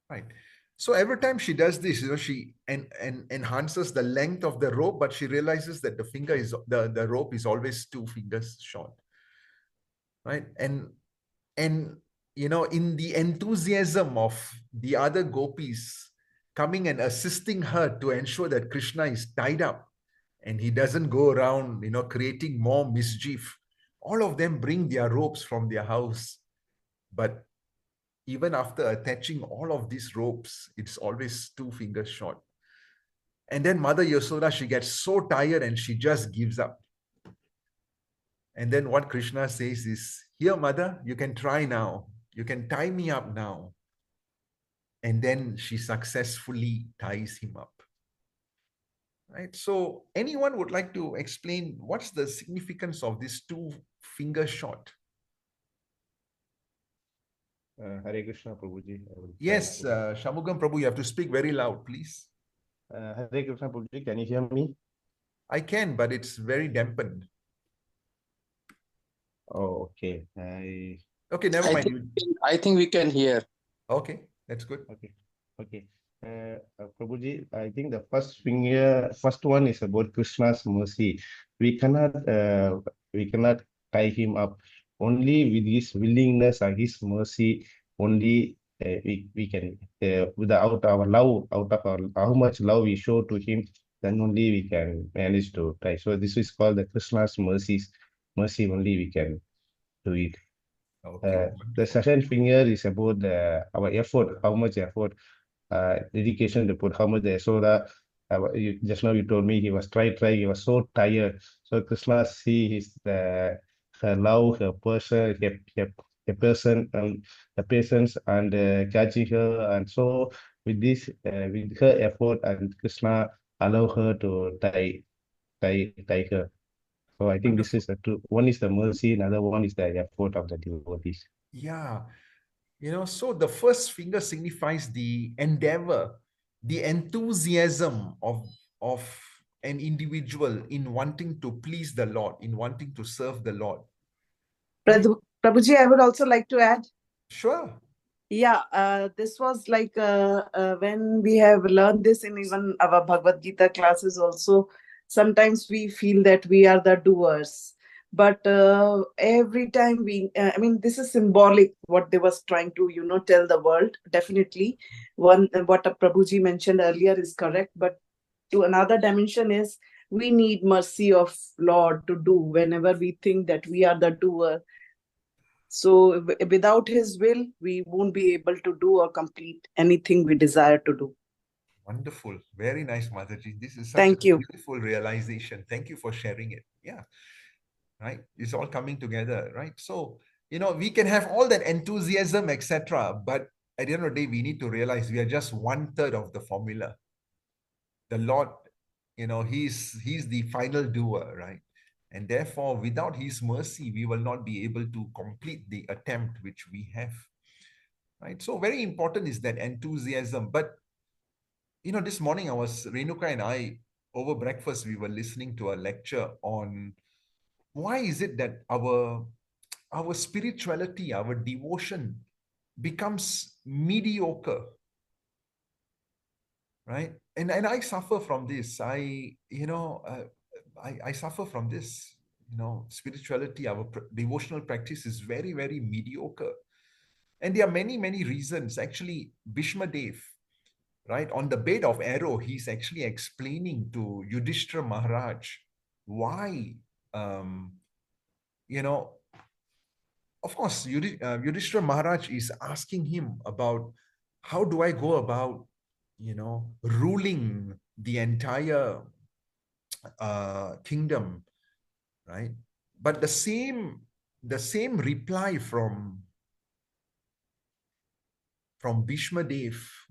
Right. So every time she does this, she enhances the length of the rope, but she realizes that the rope is always 2 fingers short. Right. And in the enthusiasm of the other gopis coming and assisting her to ensure that Krishna is tied up and he doesn't go around, creating more mischief, all of them bring their ropes from their house. But even after attaching all of these ropes, it's always 2 fingers short. And then Mother Yasoda, she gets so tired and she just gives up. And then what Krishna says is, here, Mother, you can try now. You can tie me up now. And then she successfully ties him up. Right? So anyone would like to explain what's the significance of this 2 finger shot? Hare Krishna, Prabhuji. Yes, Shamugam Prabhu, you have to speak very loud, please. Hare Krishna, Prabhuji, can you hear me? I can, but it's very dampened. Oh, okay. Okay, never mind. I think we can hear. Okay, that's good. Okay. Prabhuji, I think the first one is about Krishna's mercy. We cannot tie him up. Only with his willingness and his mercy, only we can, without our love, out of our how much love we show to him, then only we can manage to tie. So this is called the Krishna's mercy only we can do it. Okay. The second finger is about our effort, how much effort, dedication to put, how much the Yasoda, just now you told me he was try, he was so tired. So Krishna see her love, her person, her person, the patience and catching her. And so with this, with her effort, and Krishna allow her to tie her. So I think this is the two. One is the mercy, another one is the effort of the devotees. Yeah. So the first finger signifies the endeavor, the enthusiasm of an individual in wanting to please the Lord, in wanting to serve the Lord. Right? Prabhuji, I would also like to add. Sure. Yeah, this was like when we have learned this in even our Bhagavad Gita classes also, sometimes we feel that we are the doers. But every time I mean, this is symbolic, what they was trying to, tell the world. Definitely. What Prabhuji mentioned earlier is correct. But to another dimension is, we need mercy of Lord to do whenever we think that we are the doer. So without his will, we won't be able to do or complete anything we desire to do. Wonderful. Very nice, Mataji. This is such Thank you. beautiful realization. Thank you for sharing it. Yeah. Right. It's all coming together, right? So, we can have all that enthusiasm, etc. But at the end of the day, we need to realize we are just 1/3 of the formula. The Lord, he's the final doer, right? And therefore, without his mercy, we will not be able to complete the attempt which we have. Right. So very important is that enthusiasm. But this morning Renuka and I, over breakfast, we were listening to a lecture on why is it that our spirituality, our devotion becomes mediocre, right? And I suffer from this. I suffer from this. Spirituality, our devotional practice is very, very mediocre. And there are many, many reasons. Actually, Bhishma Dev, right, on the bed of arrow, he's actually explaining to Yudhishthira Maharaj why, of course, Yudhishthira Maharaj is asking him about how do I go about, ruling the entire kingdom, right? But the same reply from Bhishma Dev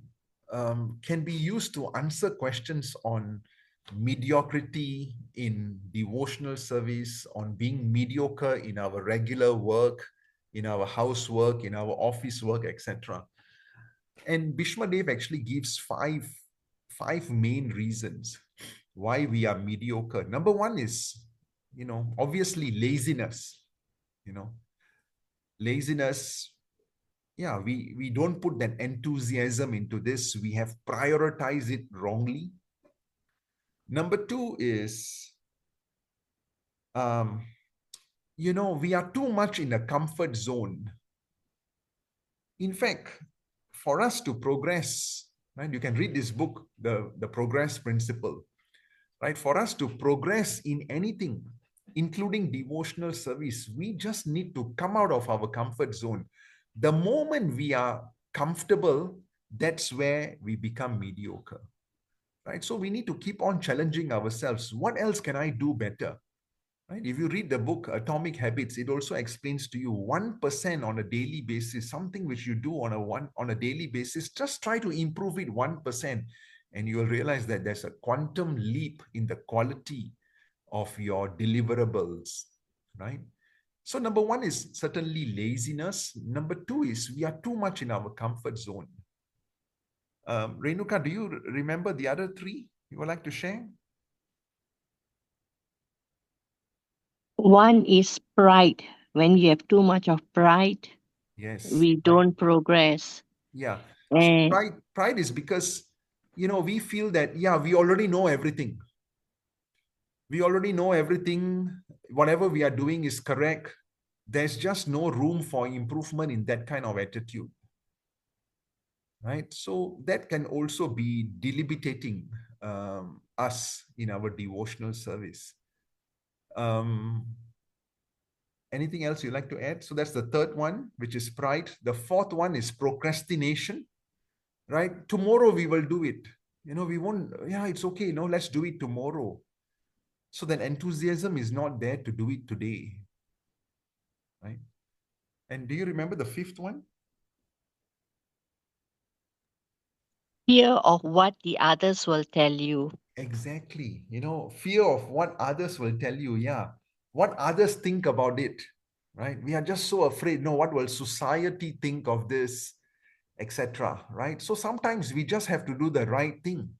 can be used to answer questions on mediocrity in devotional service, on being mediocre in our regular work, in our housework, in our office work, etc. And Bhishma Dev actually gives five main reasons why we are mediocre. Number one is, obviously laziness. Laziness yeah, we don't put that enthusiasm into this. We have prioritized it wrongly. Number two is, we are too much in a comfort zone. In fact, for us to progress, right, you can read this book, the Progress Principle, right? For us to progress in anything, including devotional service, we just need to come out of our comfort zone. The moment we are comfortable, that's where we become mediocre, right? So we need to keep on challenging ourselves. What else can I do better? Right? If you read the book Atomic Habits, it also explains to you 1% on a daily basis, something which you do on a daily basis, just try to improve it 1%, and you will realize that there's a quantum leap in the quality of your deliverables, right? So number one is certainly laziness. Number two is we are too much in our comfort zone. Renuka, do you remember the other three you would like to share? One is pride. When you have too much of pride, Yes. we don't progress. Yeah. So And pride is because, we feel that, yeah, we already know everything. We already know everything. Whatever we are doing is correct. There's just no room for improvement in that kind of attitude. Right? So that can also be debilitating us in our devotional service. Anything else you'd like to add? So that's the third one, which is pride. The fourth one is procrastination. Right? Tomorrow we will do it. We won't, yeah, it's okay. No, let's do it tomorrow. So that enthusiasm is not there to do it today. Right? And do you remember the fifth one? fear of what the others will tell you. Exactly. Fear of what others will tell you. Yeah. What others think about it. Right? We are just so afraid. No, what will society think of this, etc. Right? So sometimes we just have to do the right thing.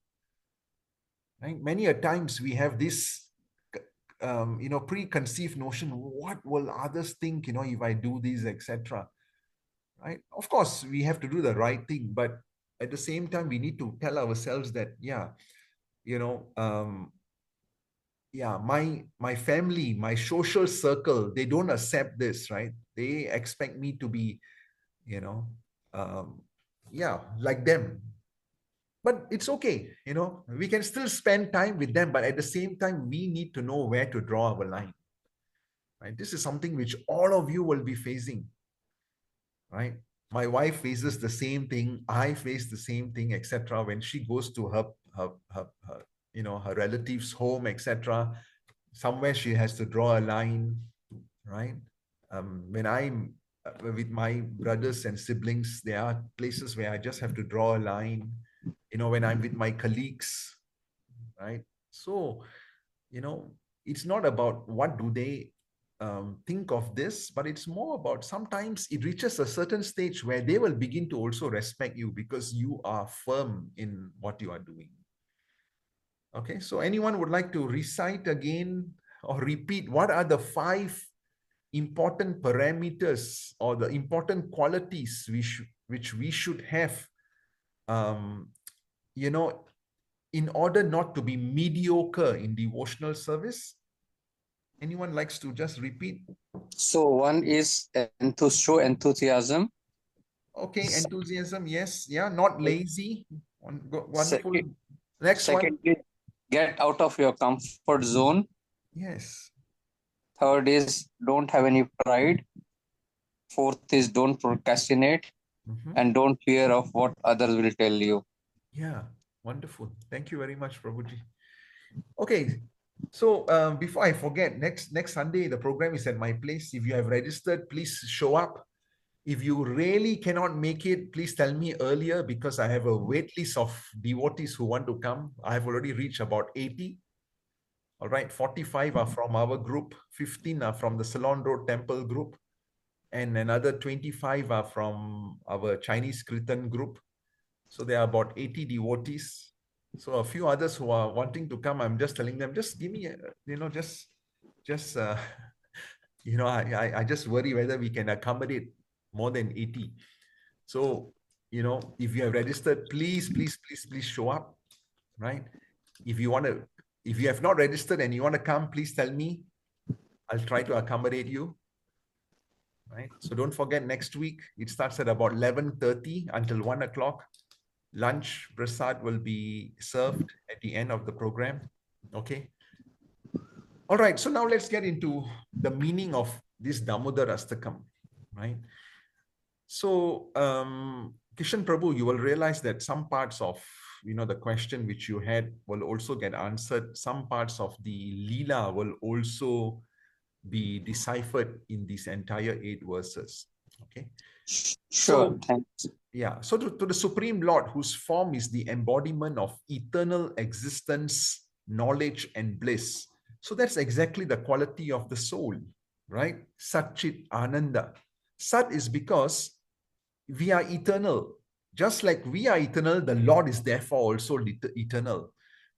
Right? Many a times we have this preconceived notion, what will others think, if I do this, etc. Right? Of course, we have to do the right thing, but at the same time, we need to tell ourselves that, yeah, my family, my social circle, they don't accept this, right? They expect me to be, like them. But it's okay, we can still spend time with them, but at the same time, we need to know where to draw our line. Right? This is something which all of you will be facing, right? My wife faces the same thing. I face the same thing, etc. When she goes to her relatives' home, etc. Somewhere she has to draw a line, right? When I'm with my brothers and siblings, there are places where I just have to draw a line. When I'm with my colleagues, right? So, it's not about what do they think of this, but it's more about sometimes it reaches a certain stage where they will begin to also respect you because you are firm in what you are doing. Okay, so anyone would like to recite again or repeat what are the 5 important parameters or the important qualities which we should have, in order not to be mediocre in devotional service? Anyone likes to just repeat? So one is show enthusiasm. Okay, enthusiasm, yes. Yeah, not lazy. Wonderful. Second, Next one. second is get out of your comfort zone. Yes. Third is don't have any pride. Fourth is don't procrastinate. And don't fear of what others will tell you. Yeah, wonderful. Thank you very much, Prabhuji. Okay, so before I forget, next Sunday, the program is at my place. If you have registered, please show up. If you really cannot make it, please tell me earlier because I have a wait list of devotees who want to come. I have already reached about 80. All right, 45 are from our group, 15 are from the Ceylon Road Temple group, and another 25 are from our Chinese Kirtan group. So there are about 80 devotees. So a few others who are wanting to come, I'm just telling them, just give me, I just worry whether we can accommodate more than 80. So, if you have registered, please show up, right? If you have not registered and you want to come, please tell me. I'll try to accommodate you, right? So don't forget, next week, it starts at about 11:30 until 1 o'clock. Lunch, prasad will be served at the end of the program, okay? All right, so now let's get into the meaning of this DamodaraAshtakam, right? So, Kishan Prabhu, you will realize that some parts of, the question which you had will also get answered. Some parts of the Leela will also be deciphered in these entire 8 verses, okay? Sure, So, thanks. yeah, so to the Supreme Lord, whose form is the embodiment of eternal existence, knowledge, and bliss. So that's exactly the quality of the soul, right? Satchit Ananda. Sat is because we are eternal. Just like we are eternal, the Lord is therefore also eternal,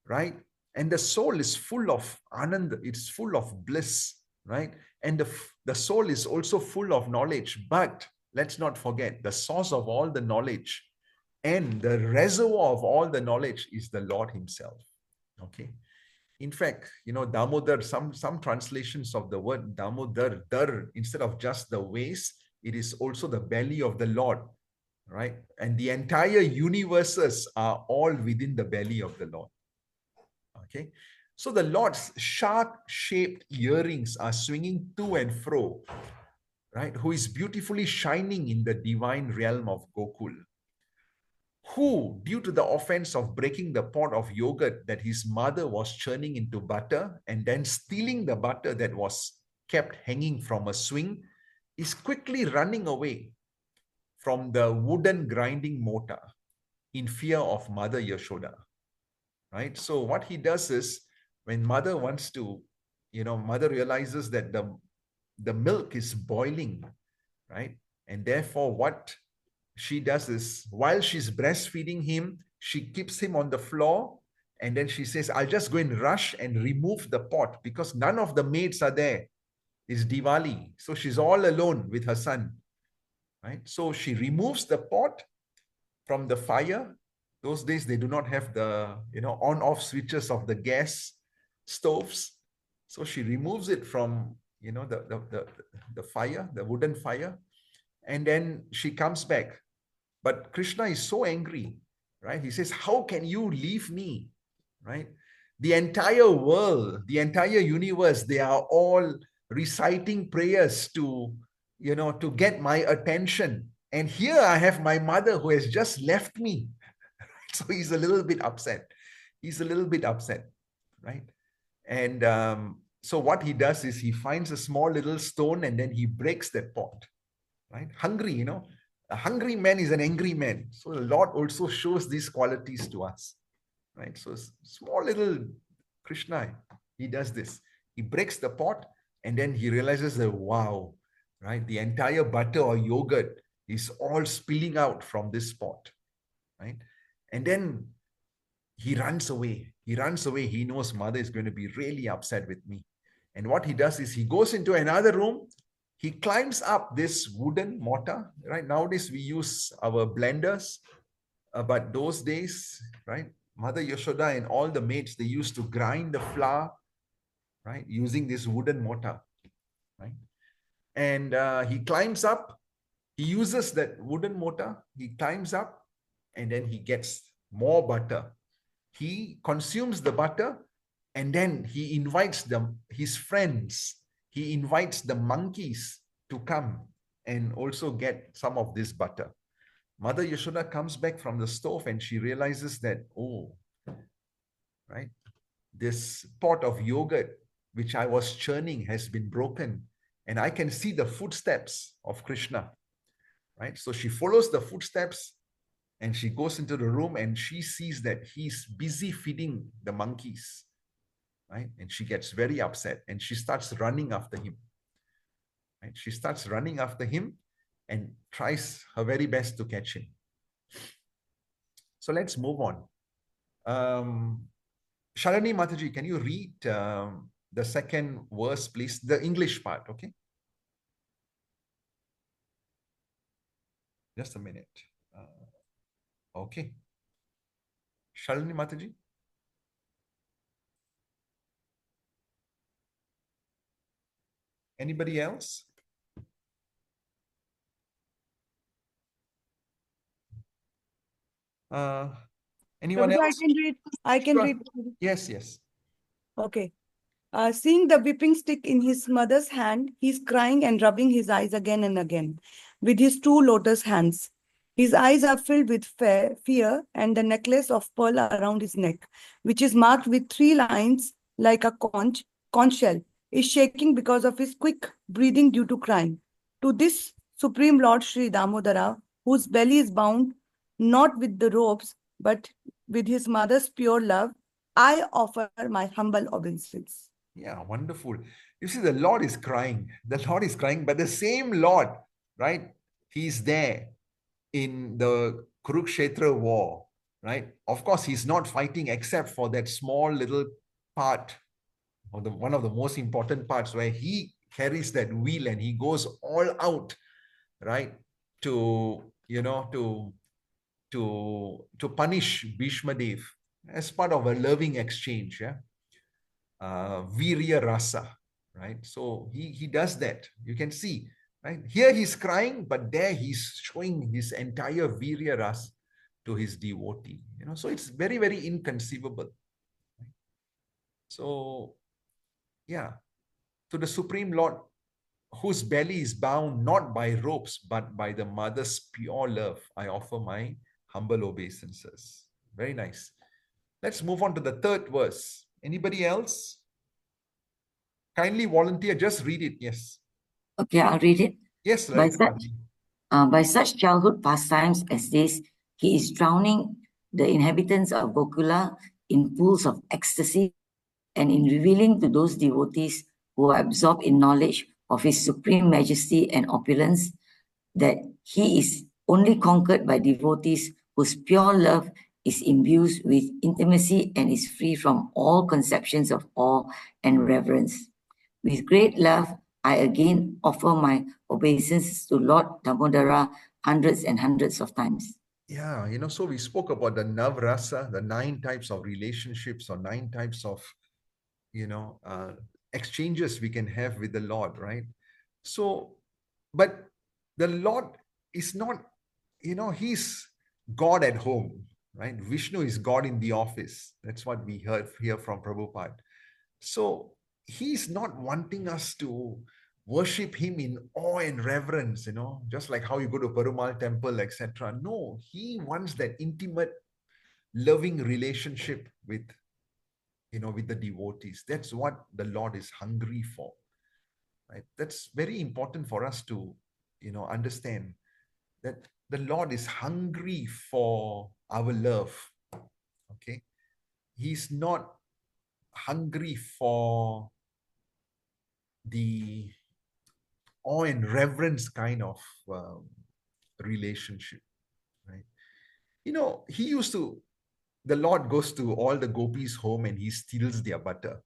right? And the soul is full of Ananda, it's full of bliss, right? And the soul is also full of knowledge. But let's not forget, the source of all the knowledge and the reservoir of all the knowledge is the Lord himself, okay? In fact, Damodar, some translations of the word Damodar, dar, instead of just the waist, it is also the belly of the Lord, right? And the entire universes are all within the belly of the Lord, okay? So the Lord's shark-shaped earrings are swinging to and fro, right? Who is beautifully shining in the divine realm of Gokul, who, due to the offense of breaking the pot of yogurt that his mother was churning into butter and then stealing the butter that was kept hanging from a swing, is quickly running away from the wooden grinding mortar in fear of Mother Yashoda, right? So what he does is, when mother wants to, mother realizes that the milk is boiling, right? And therefore what she does is, while she's breastfeeding him, she keeps him on the floor, and then she says, I'll just go and rush and remove the pot because none of the maids are there. It's Diwali. So she's all alone with her son, right? So she removes the pot from the fire. Those days, they do not have the, on-off switches of the gas stoves. So she removes it from, the fire, the wooden fire, and then she comes back. But Krishna is so angry, right? He says, how can you leave me, right? The entire world, the entire universe, they are all reciting prayers to, to get my attention. And here I have my mother who has just left me. So he's a little bit upset. He's a little bit upset, right? And so what he does is he finds a small little stone and then he breaks that pot, right? Hungry, a hungry man is an angry man. So the Lord also shows these qualities to us, right? So small little Krishna, he does this. He breaks the pot and then he realizes that, wow, right? The entire butter or yogurt is all spilling out from this pot, right? And then he runs away. He runs away. He knows mother is going to be really upset with me. And what he does is he goes into another room. He climbs up this wooden mortar, right? Nowadays, we use our blenders. But those days, right? Mother Yashoda and all the maids, they used to grind the flour, right? Using this wooden mortar, right? And he climbs up. He uses that wooden mortar. He climbs up and then he gets more butter. He consumes the butter and then he invites his friends. He invites the monkeys to come and also get some of this butter. Mother Yashoda comes back from the stove and she realizes that, oh, right, this pot of yogurt which I was churning has been broken and I can see the footsteps of Krishna, right? So she follows the footsteps and she goes into the room and she sees that he's busy feeding the monkeys, right? And she gets very upset and she starts running after him, right? She starts running after him and tries her very best to catch him. So let's move on. Shalini Mataji, can you read the second verse, please? The English part, okay? Just a minute. Okay. Shalini Mataji? Anybody else? Anyone Prabhuji, else? I can read. I can Sure. read. Yes, yes. Okay. Seeing the whipping stick in his mother's hand, he's crying and rubbing his eyes again and again with his two lotus hands. His eyes are filled with fear, and the necklace of pearl around his neck, which is marked with 3 lines like a conch shell, is shaking because of his quick breathing due to crying. To this Supreme Lord Sri Damodara, whose belly is bound not with the ropes, but with his mother's pure love, I offer my humble obeisance. Yeah, wonderful. You see, the Lord is crying. The Lord is crying, but the same Lord, right? He's there in the Kurukshetra war, right? Of course, he's not fighting except for that small little part, or one of the most important parts where he carries that wheel and he goes all out, right? To, to punish Bhishma Dev as part of a loving exchange, yeah. Virya rasa, right? So he does that. You can see, right? Here he's crying, but there he's showing his entire virya rasa to his devotee. So it's very, very inconceivable. So, yeah, to the Supreme Lord, whose belly is bound not by ropes, but by the mother's pure love, I offer my humble obeisances. Very nice. Let's move on to the third verse. Anybody else? Kindly volunteer, just read it. Yes. Okay, I'll read it. Yes, By such childhood pastimes as this, he is drowning the inhabitants of Gokula in pools of ecstasy, and in revealing to those devotees who are absorbed in knowledge of his supreme majesty and opulence that he is only conquered by devotees whose pure love is imbued with intimacy and is free from all conceptions of awe and reverence. With great love, I again offer my obeisances to Lord Damodara hundreds and hundreds of times. Yeah, so we spoke about the Navrasa, the 9 types of relationships or 9 types of, exchanges we can have with the Lord, right? So, but the Lord is not, he's God at home, right? Vishnu is God in the office. That's what we heard here from Prabhupada. So he's not wanting us to worship him in awe and reverence, just like how you go to Perumal temple, etc. No, he wants that intimate, loving relationship with, with the devotees. That's what the Lord is hungry for, right? That's very important for us to, understand that the Lord is hungry for our love, okay? He's not hungry for the awe and reverence kind of relationship, right? The Lord goes to all the gopis' home and he steals their butter.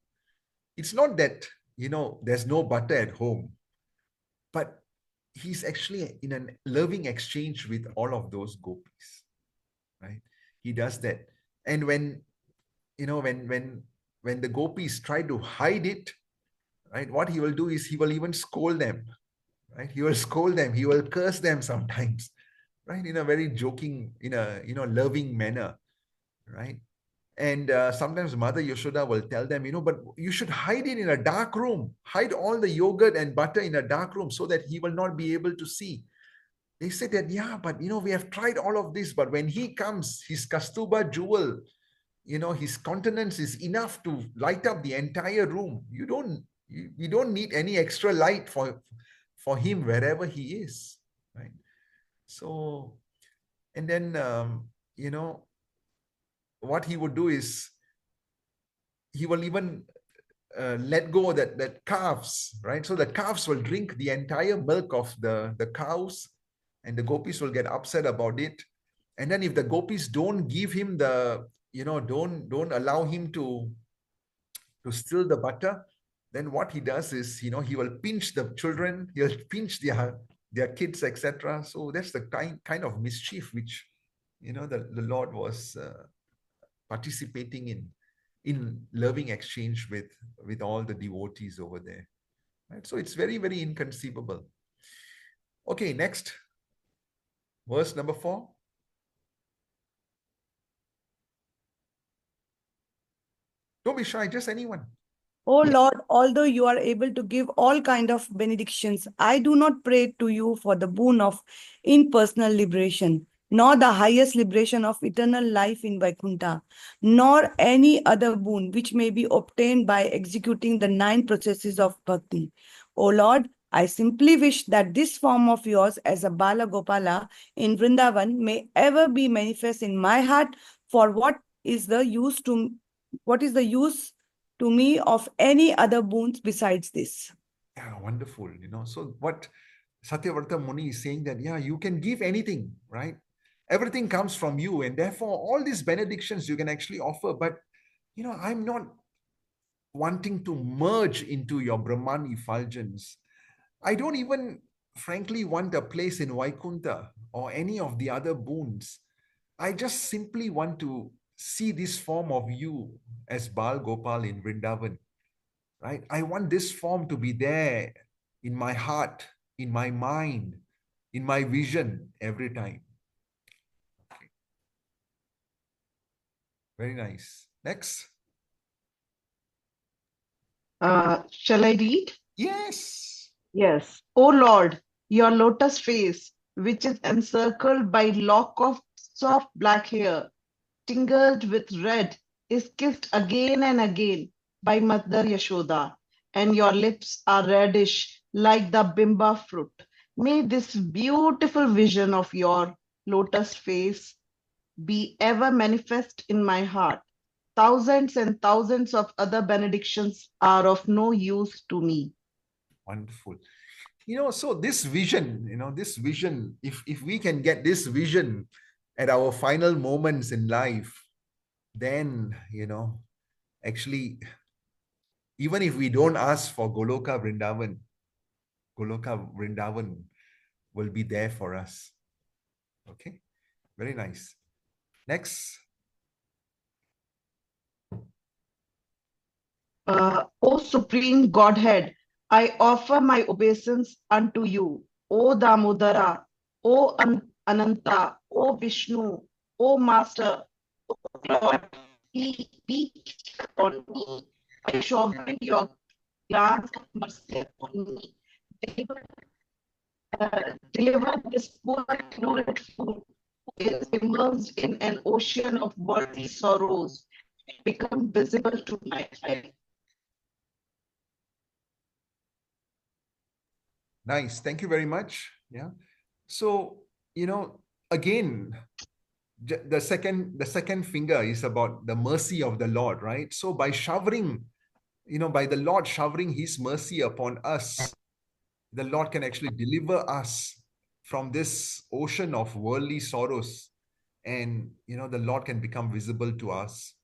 It's not that, there's no butter at home, but he's actually in a loving exchange with all of those gopis, right? He does that. And when the gopis try to hide it, right, what he will do is he will even scold them, right? He will scold them, he will curse them sometimes, right? In a very joking, in a, loving manner, right? And sometimes Mother Yashoda will tell them, but you should hide it in a dark room. Hide all the yogurt and butter in a dark room so that he will not be able to see. They said that, yeah, but, we have tried all of this. But when he comes, his Kastuba jewel, his countenance is enough to light up the entire room. You don't need any extra light for him wherever he is, right? So, and then, what he would do is he will even let go that calves, right? So the calves will drink the entire milk of the cows, and the gopis will get upset about it. And then if the gopis don't give him don't allow him to steal the butter, then what he does is, he will pinch the children, he'll pinch their kids, etc. So that's the kind of mischief which, the Lord was participating in loving exchange with all the devotees over there. Right? So it's very, very inconceivable. Okay, next. Verse number 4. Don't be shy, just anyone. O Lord, although you are able to give all kind of benedictions, I do not pray to you for the boon of impersonal liberation, nor the highest liberation of eternal life in Vaikuntha, nor any other boon which may be obtained by executing the 9 processes of bhakti. O Lord, I simply wish that this form of yours as a Bala Gopala in Vrindavan may ever be manifest in my heart. For what is the use to me of any other boons besides this? Yeah, wonderful. So what Satyavrata Muni is saying that, yeah, you can give anything, right? Everything comes from you, and therefore all these benedictions you can actually offer. But, I'm not wanting to merge into your Brahman effulgence. I don't even, frankly, want a place in Vaikuntha or any of the other boons. I just simply want to see this form of you as Bal Gopal in Vrindavan, right? I want this form to be there in my heart, in my mind, in my vision every time. Okay. Very nice. Next. Shall I read? Yes. Yes. O Lord, your lotus face, which is encircled by lock of soft black hair, tingled with red, is kissed again and again by Mother Yashoda, and your lips are reddish like the bimba fruit. May this beautiful vision of your lotus face be ever manifest in my heart. Thousands and thousands of other benedictions are of no use to me. Wonderful. So this vision, if we can get this vision at our final moments in life, then, actually, even if we don't ask for Goloka Vrindavan will be there for us. Okay, very nice. Next. O Supreme Godhead, I offer my obeisance unto you. O Damodara, O Ananta, O Vishnu, O Master, O Lord, be upon me. I shower your glance of mercy upon me. Deliver this poor ignorant fool who is immersed in an ocean of worldly sorrows, become visible to my eyes. Nice. Thank you very much. Yeah. So, again, the second finger is about the mercy of the Lord, right? So by showering, by the Lord showering his mercy upon us, the Lord can actually deliver us from this ocean of worldly sorrows. And, the Lord can become visible to us.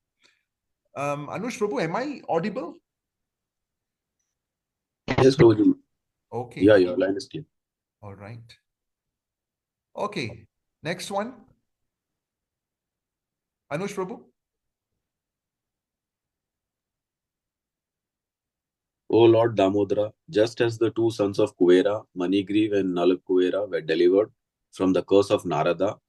Anush Prabhu, am I audible? Yes, Prabhuji. Okay. Yeah, your line is clear. All right. Okay. Next one. Anush Prabhu. O Lord Damodara, just as the 2 sons of Kuvera, Manigriv and Nalak Kuvera, were delivered from the curse of Narada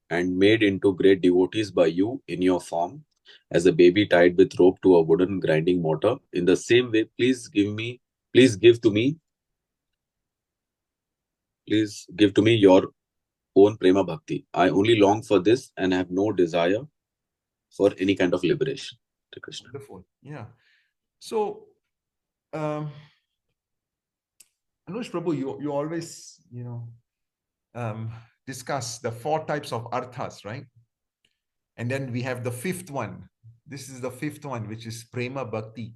and made into great devotees by you in your form, as a baby tied with rope to a wooden grinding mortar, in the same way, please give to me your own prema bhakti. I only long for this and have no desire for any kind of liberation. Krishna. Wonderful. Yeah. So, Anush Prabhu, you always, discuss the 4 types of arthas, right? And then we have the 5th one. This is the 5th one, which is prema bhakti.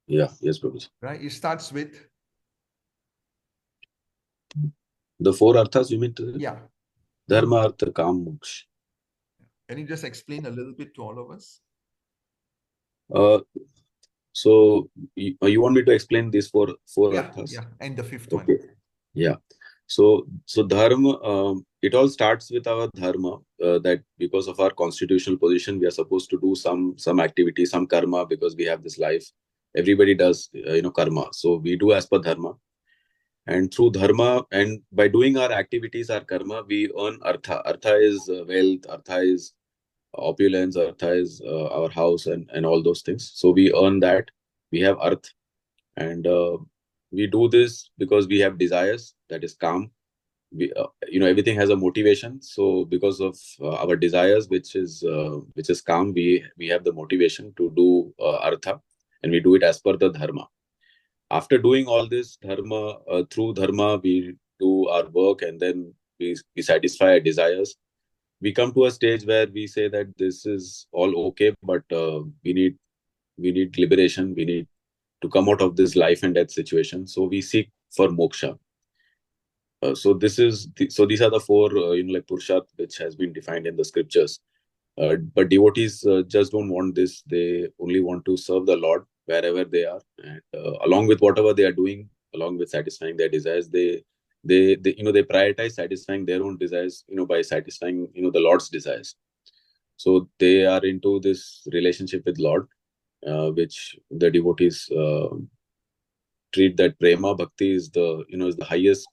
Yeah, yes, Prabhuji. Right? It starts with the 4 arthas, you mean to say? Yeah. Dharma, Artha, Kam, Moksha. Can you just explain a little bit to all of us? So you want me to explain these four arthas? Yeah, and the 5th Okay. one. Yeah. So dharma, it all starts with our dharma, that because of our constitutional position, we are supposed to do some activity, some karma, because we have this life. Everybody does, karma. So we do as per dharma. And through dharma, and by doing our activities, our karma, we earn artha. Artha is wealth, artha is opulence, artha is our house and all those things. So we earn that. We have arth. And we do this because we have desires, that is calm. We, everything has a motivation. So because of our desires, which is calm, we have the motivation to do artha, and we do it as per the dharma. After doing all this dharma, through dharma, we do our work, and then we satisfy our desires. We come to a stage where we say that this is all okay, but we need liberation. We need to come out of this life and death situation. So we seek for moksha. So these are the four like purusharth which has been defined in the scriptures. But devotees just don't want this. They only want to serve the Lord wherever they are, and along with whatever they are doing, along with satisfying their desires, they prioritize satisfying their own desires, by satisfying the Lord's desires. So they are into this relationship with Lord, which the devotees treat that prema bhakti is the highest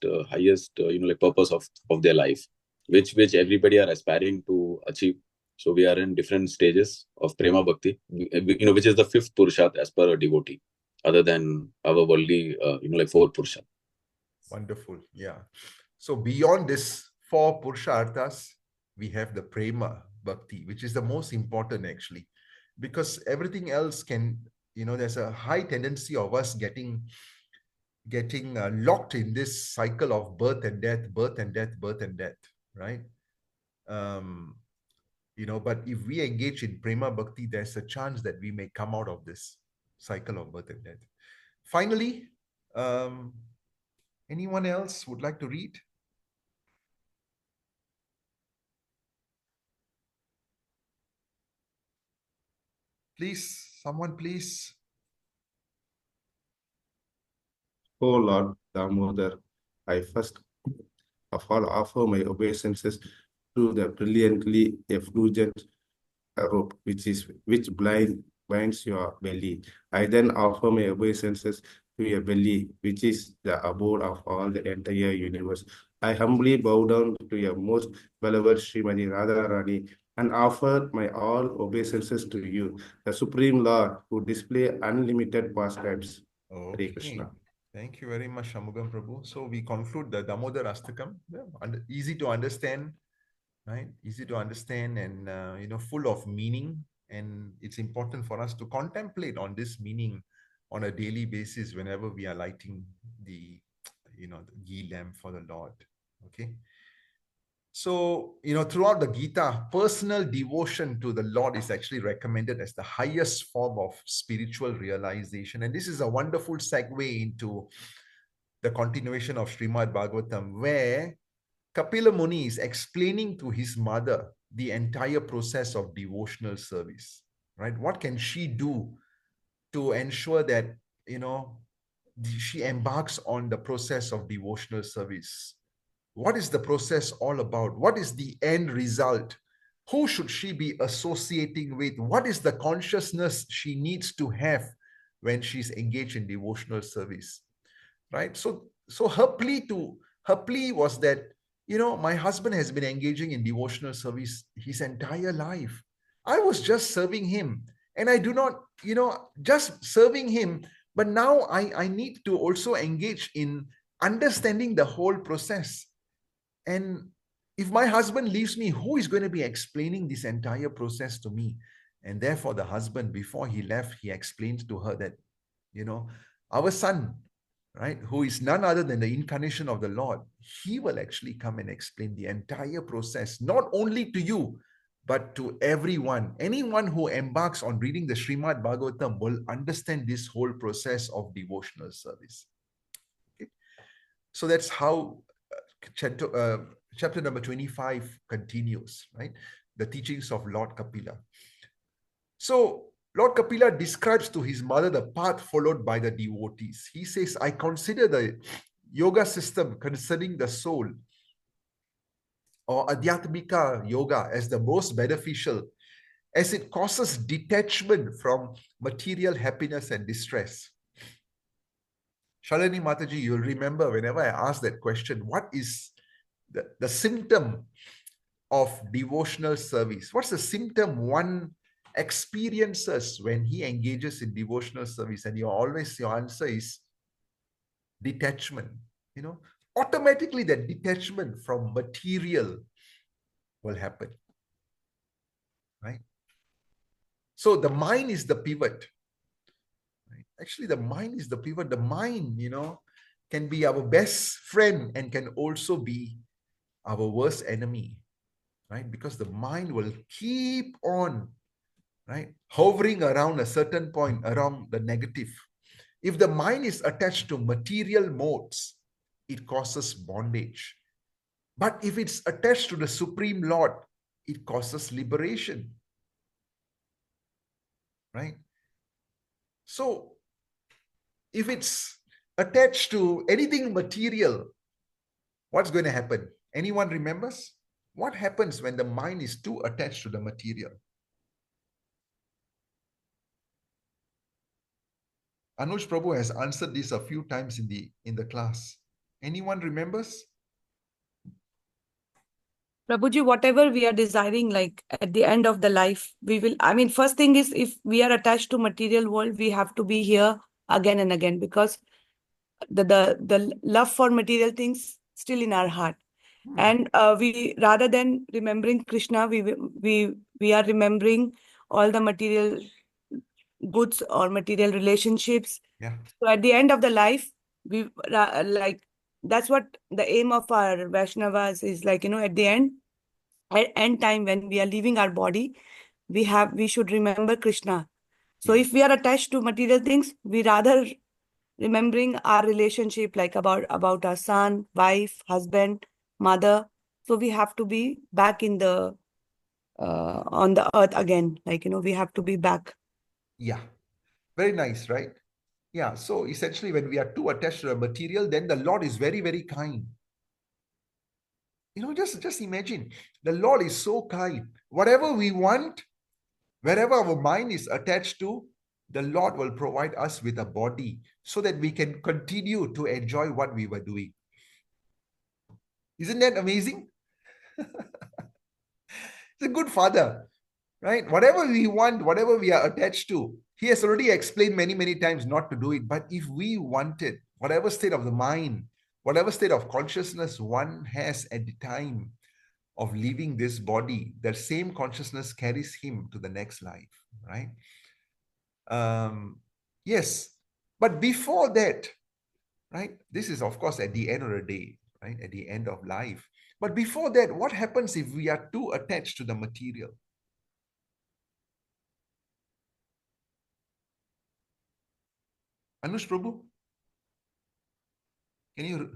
like purpose of their life, which everybody are aspiring to achieve. So we are in different stages of prema bhakti, which is the fifth purusharth as per a devotee, other than our worldly like four purusharth. Wonderful. Yeah. So beyond this four purusharthas, we have the prema bhakti, which is the most important actually, because everything else can, there's a high tendency of us getting locked in this cycle of birth and death, birth and death, birth and death, right? But if we engage in prema bhakti, there's a chance that we may come out of this cycle of birth and death. Finally, anyone else would like to read? Please, someone please. O Lord Damodar, I first of all offer my obeisances to the brilliantly effulgent rope which binds your belly. I then offer my obeisances to your belly, which is the abode of all the entire universe. I humbly bow down to your most beloved Srimati Radharani and offer my all obeisances to you, the Supreme Lord, who display unlimited pastimes. Hare Krishna. Thank you very much, Shamugam Prabhu. So we conclude the DamodaraAshtakam. Easy to understand, right? Easy to understand and full of meaning. And it's important for us to contemplate on this meaning on a daily basis whenever we are lighting the ghee lamp for the Lord. Okay. So, throughout the Gita, personal devotion to the Lord is actually recommended as the highest form of spiritual realization. And this is a wonderful segue into the continuation of Srimad Bhagavatam, where Kapila Muni is explaining to his mother the entire process of devotional service, right? What can she do to ensure that, she embarks on the process of devotional service? What is the process all about? What is the end result? Who should she be associating with? What is the consciousness she needs to have when she's engaged in devotional service? Right? So her plea was that, my husband has been engaging in devotional service his entire life. I was just serving him, and I do not, just serving him, but now I need to also engage in understanding the whole process. And if my husband leaves me, who is going to be explaining this entire process to me? And therefore, the husband, before he left, he explained to her that, our son, right, who is none other than the incarnation of the Lord, he will actually come and explain the entire process, not only to you, but to everyone. Anyone who embarks on reading the Srimad Bhagavatam will understand this whole process of devotional service. Okay? So that's how chapter number 25 continues, right? The teachings of Lord Kapila. So Lord Kapila describes to his mother the path followed by the devotees. He says, I consider yoga system concerning the soul, or Adhyatmika yoga, as the most beneficial, as it causes detachment from material happiness and distress. Shalini Mataji, you'll remember whenever I ask that question, what is the symptom of devotional service? What's the symptom one experiences when he engages in devotional service? And your answer is detachment. Automatically that detachment from material will happen, right? So the mind is the pivot. Right? Actually, the mind is the pivot. The mind, can be our best friend and can also be our worst enemy, right? Because the mind will keep on, right, hovering around a certain point, around the negative. If the mind is attached to material modes, it causes bondage. But if it's attached to the Supreme Lord, it causes liberation, right? So if it's attached to anything material, what's going to happen? Anyone remembers? What happens when the mind is too attached to the material? Anuj Prabhu has answered this a few times in the class. Anyone remembers? Prabhuji, whatever we are desiring, like at the end of the life, first thing is, if we are attached to material world, we have to be here again and again, because the love for material things still in our heart. And we, rather than remembering Krishna, we are remembering all the material goods or material relationships. Yeah. So at the end of the life, we that's what the aim of our Vaishnavas is, like, at the end time, when we are leaving our body, we should remember Krishna. So if we are attached to material things, we rather remembering our relationship, like about our son, wife, husband, mother. So we have to be back in the on the earth again, like, we have to be back. Yeah, very nice, right? Yeah, so essentially when we are too attached to the material, then the Lord is very, very kind. Just imagine, the Lord is so kind. Whatever we want, wherever our mind is attached to, the Lord will provide us with a body so that we can continue to enjoy what we were doing. Isn't that amazing? It's a good father, right? Whatever we want, whatever we are attached to, he has already explained many, many times not to do it. But if we wanted, whatever state of the mind, whatever state of consciousness one has at the time of leaving this body, that same consciousness carries him to the next life, right? Yes, but before that, right? This is, of course, at the end of the day, right? At the end of life. But before that, what happens if we are too attached to the material? Anush Prabhu, can you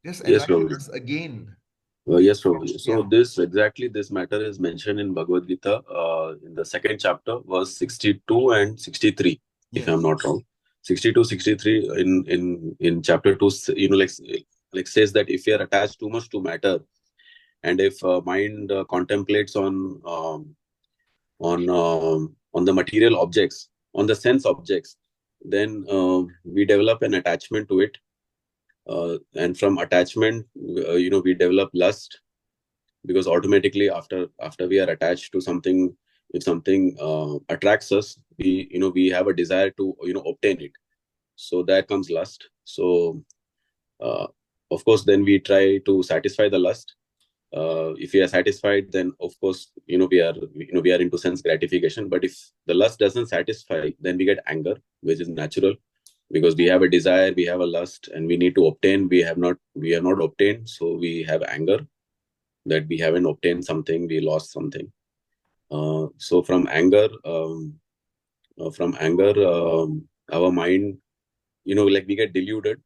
just enlighten us again? Yes, Prabhu. So this matter is mentioned in Bhagavad Gita in the second chapter, verse 62 and 63, if I'm not wrong. 62, 63 in chapter 2, like says that if you are attached too much to matter, and if mind contemplates on the material objects, on the sense objects, then we develop an attachment to it, and from attachment, we develop lust, because automatically after we are attached to something, if something attracts us, we have a desire to obtain it. So there comes lust. So of course, then we try to satisfy the lust. If we are satisfied, then of course we are into sense gratification. But if the lust doesn't satisfy, then we get anger, which is natural, because we have a desire, we have a lust, and we need to obtain. We have not obtained, so we have anger that we haven't obtained something, we lost something. So from anger, our mind, like we get deluded.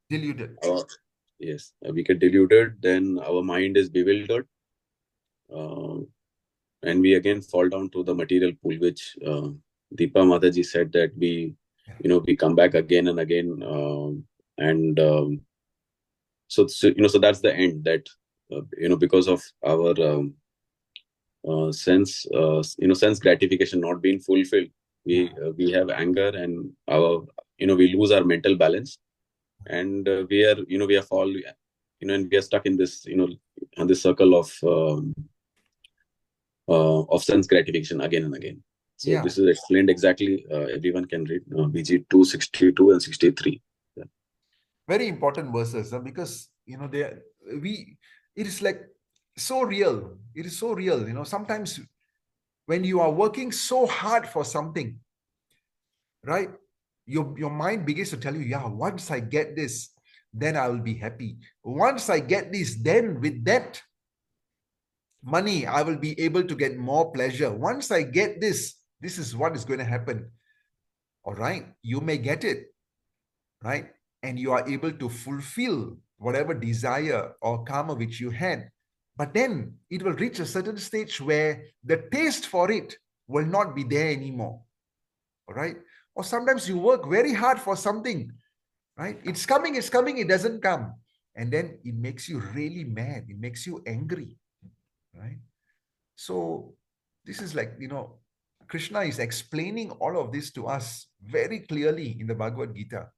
Yes, we get deluded. Then our mind is bewildered, and we again fall down to the material pool, which Deepa Mataji said that we come back again and again, and so that's the end, that because of our sense gratification not being fulfilled, we have anger, and our we lose our mental balance, and we are fall, and we are stuck in this on this circle of sense gratification again and again. So this is explained exactly. Everyone can read BG 262 and 63. Yeah. Very important verses, because it is like so real. It is so real. Sometimes when you are working so hard for something, right, your mind begins to tell you, yeah, once I get this, then I will be happy. Once I get this, then with that money, I will be able to get more pleasure. Once I get this is what is going to happen. All right, you may get it, right? And you are able to fulfill whatever desire or karma which you had. But then it will reach a certain stage where the taste for it will not be there anymore. All right? Or sometimes you work very hard for something, right? It's coming, it doesn't come. And then it makes you really mad. It makes you angry, right? So this is like, Krishna is explaining all of this to us very clearly in the Bhagavad Gita.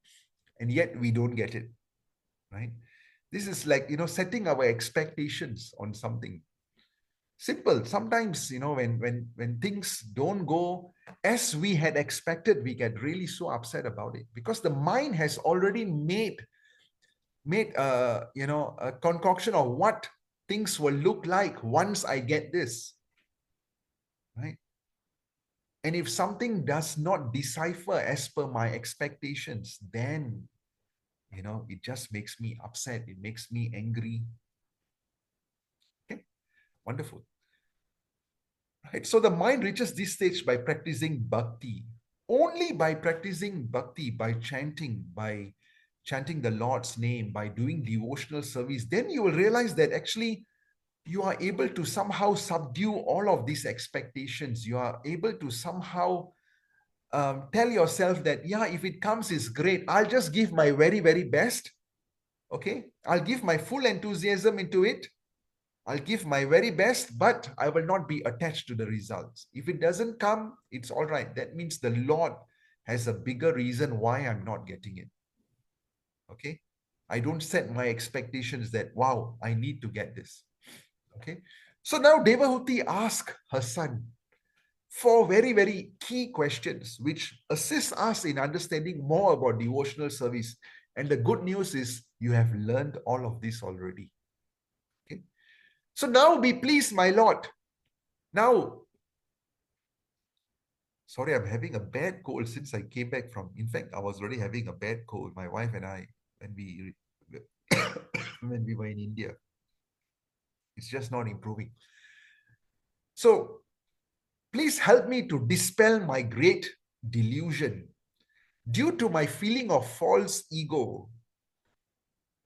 And yet we don't get it, right? This is like, setting our expectations on something. Simple. Sometimes, when things don't go as we had expected, we get really so upset about it, because the mind has already made a concoction of what things will look like once I get this, right? And if something does not decipher as per my expectations, then it just makes me upset. It makes me angry. Okay, wonderful. Right? So the mind reaches this stage by practicing bhakti. Only by practicing bhakti, by chanting the Lord's name, by doing devotional service, then you will realize that actually you are able to somehow subdue all of these expectations. You are able to somehow tell yourself that, yeah, if it comes, it's great. I'll just give my very, very best. Okay, I'll give my full enthusiasm into it. I'll give my very best, but I will not be attached to the results. If it doesn't come, it's all right. That means the Lord has a bigger reason why I'm not getting it. Okay, I don't set my expectations that, wow, I need to get this. Okay, so now Devahuti asked her son 4 very, very key questions which assist us in understanding more about devotional service. And the good news is you have learned all of this already. Okay. So now be pleased, my Lord. Now, sorry, I'm having a bad cold since I came back from, in fact, I was already having a bad cold, my wife and I, when we were in India. It's just not improving. So please help me to dispel my great delusion due to my feeling of false ego,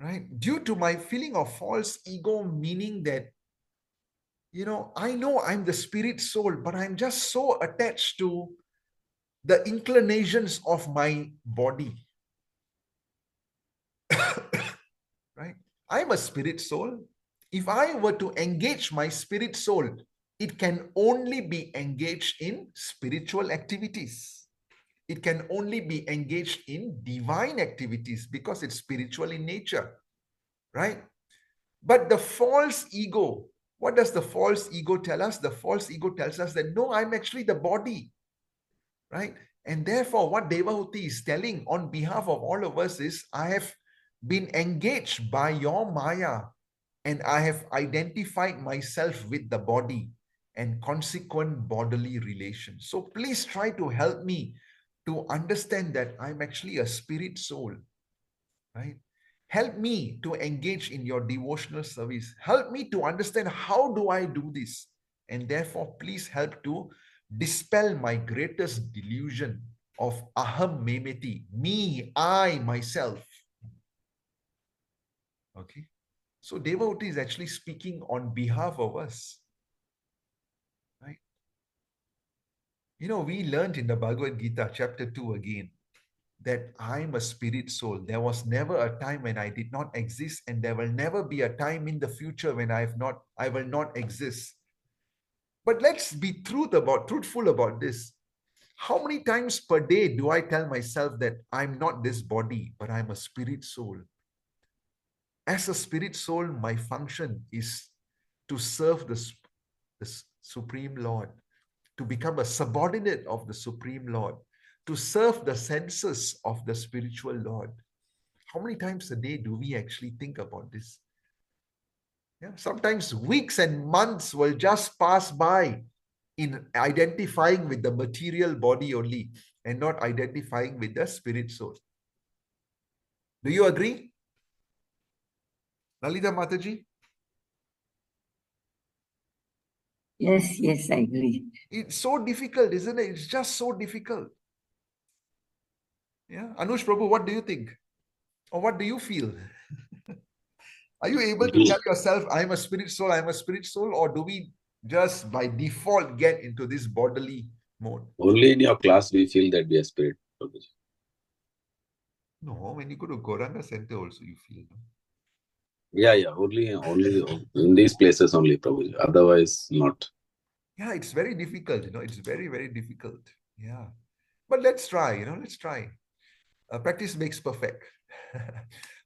right? Due to my feeling of false ego, meaning that, I know I'm the spirit soul, but I'm just so attached to the inclinations of my body, right? I'm a spirit soul. If I were to engage my spirit soul, it can only be engaged in spiritual activities. It can only be engaged in divine activities because it's spiritual in nature, right? But the false ego, what does the false ego tell us? The false ego tells us that, no, I'm actually the body, right? And therefore, what Devahuti is telling on behalf of all of us is, I have been engaged by your Maya, and I have identified myself with the body and consequent bodily relations. So please try to help me to understand that I'm actually a spirit soul, right? Help me to engage in your devotional service. Help me to understand how do I do this? And therefore, please help to dispel my greatest delusion of aham memeti, me, I, myself. Okay. So Devahuti is actually speaking on behalf of us. Right? We learned in the Bhagavad Gita, chapter 2 again, that I'm a spirit soul. There was never a time when I did not exist, and there will never be a time in the future when I will not exist. But let's be truthful about this. How many times per day do I tell myself that I'm not this body, but I'm a spirit soul? As a spirit soul, my function is to serve the Supreme Lord, to become a subordinate of the Supreme Lord, to serve the senses of the spiritual Lord. How many times a day do we actually think about this? Yeah, sometimes weeks and months will just pass by in identifying with the material body only and not identifying with the spirit soul. Do you agree? Lalita Mataji? Yes, yes, I agree. It's so difficult, isn't it? It's just so difficult. Yeah. Anush Prabhu, what do you think? Or what do you feel? Are you able to tell yourself, I'm a spirit soul, I'm a spirit soul? Or do we just by default get into this bodily mode? Only in your class we feel that we are spirit. Prabhuji. No, when you go to Goranga Center also you feel. Yeah, only in these places only, Prabhuji. Otherwise, not. Yeah, it's very difficult, it's very, very difficult. Yeah. But let's try, let's try. Practice makes perfect.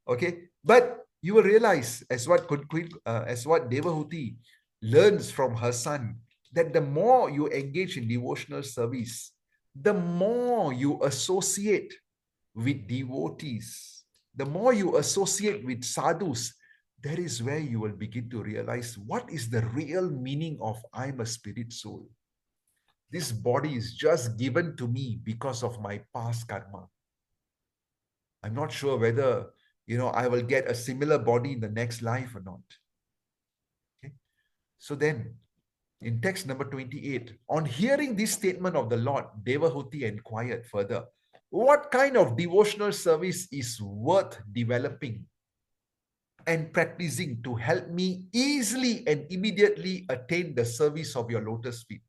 Okay. But you will realize, as what Devahuti learns from her son, that the more you engage in devotional service, the more you associate with devotees, the more you associate with sadhus, that is where you will begin to realize what is the real meaning of I'm a spirit soul. This body is just given to me because of my past karma. I'm not sure whether, I will get a similar body in the next life or not. Okay. So then, in text number 28, on hearing this statement of the Lord, Devahuti inquired further, what kind of devotional service is worth developing and practicing to help me easily and immediately attain the service of your lotus feet?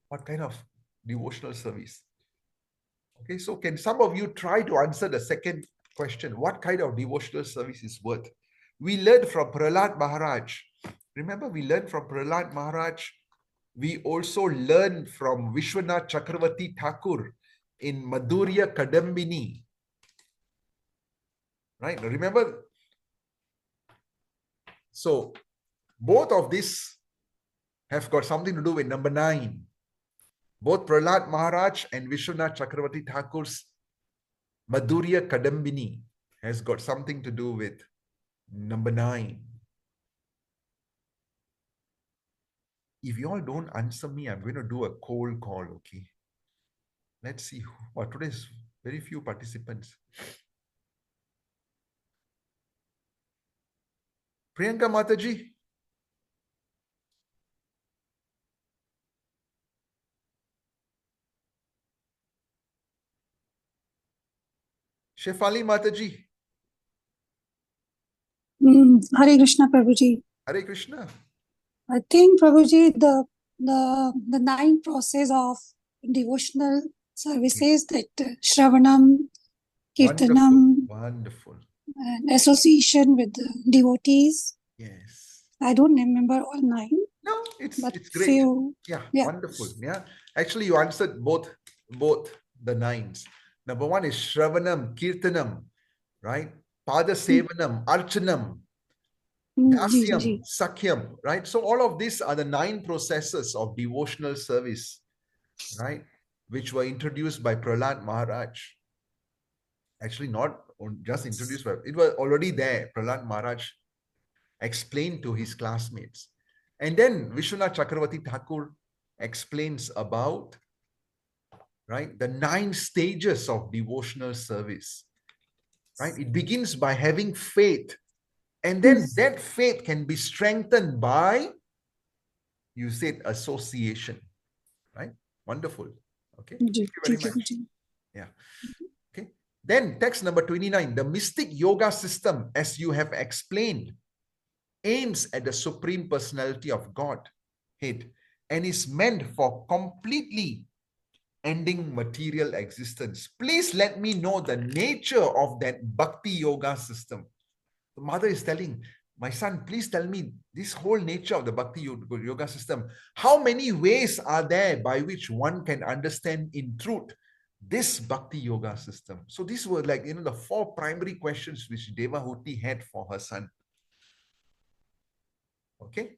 What kind of devotional service? Okay, so can some of you try to answer the second question? What kind of devotional service is worth? We learned from Prahlad Maharaj. Remember, we learned from Prahlad Maharaj. We also learned from Vishwanath Chakravarti Thakur in Madhurya Kadambini. Right? Remember? So, both of these have got something to do with number 9. Both Prahlad Maharaj and Vishwanath Chakravarti Thakur's Madhurya Kadambini has got something to do with number 9. If you all don't answer me, I'm going to do a cold call, okay? Let's see. Today's very few participants. Priyanka Mataji? Shefali Mataji? Hare Krishna, Prabhuji. Hare Krishna. I think, Prabhuji, the 9 process of devotional services that Shravanam, Kirtanam, wonderful, and association with the devotees. Yes. I don't remember all 9. No, it's great. Few, yeah, wonderful. Yeah. Actually, you answered both the 9s. Number 1 is Shravanam, Kirtanam, right? Pada Sevanam, Archanam, Dasyam, Sakyam, right? So all of these are the 9 processes of devotional service, right? Which were introduced by Prahlad Maharaj. Actually, not just introduced, but it was already there. Prahlad Maharaj explained to his classmates. And then Vishwanath Chakravarti Thakur explains about, right, the 9 stages of devotional service. Right? It begins by having faith. And then that faith can be strengthened by, you said, association. Right? Wonderful. Okay. Thank you very much. Yeah. Okay. Then text number 29, the mystic yoga system, as you have explained, aims at the Supreme Personality of Godhead and is meant for completely unending material existence. Please let me know the nature of that bhakti yoga system. The mother is telling, my son, please tell me this whole nature of the bhakti yoga system. How many ways are there by which one can understand in truth this bhakti yoga system? So these were like, the 4 primary questions which Devahuti had for her son. Okay.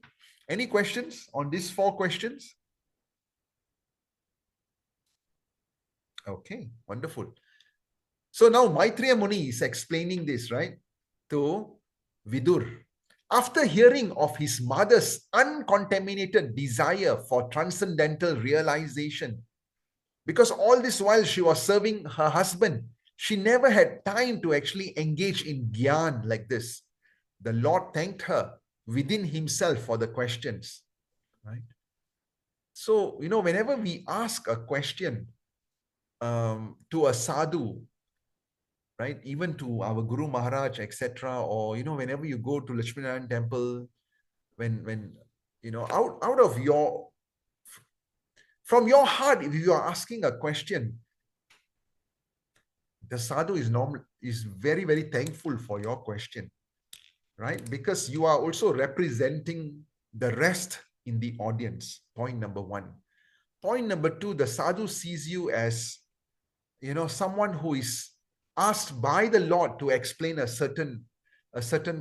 Any questions on these 4 questions? Okay, wonderful. So now Maitreya Muni is explaining this, right, to Vidur. After hearing of his mother's uncontaminated desire for transcendental realization, because all this while she was serving her husband, she never had time to actually engage in gyan like this. The Lord thanked her within himself for the questions, right? So, whenever we ask a question to a sadhu, right, even to our Guru Maharaj, etc., or, whenever you go to Lakshminarayan temple, when out of from your heart, if you are asking a question, the sadhu is very, very thankful for your question, right? Because you are also representing the rest in the audience. Point number 1. Point number 2, the sadhu sees you as, someone who is asked by the Lord to explain a certain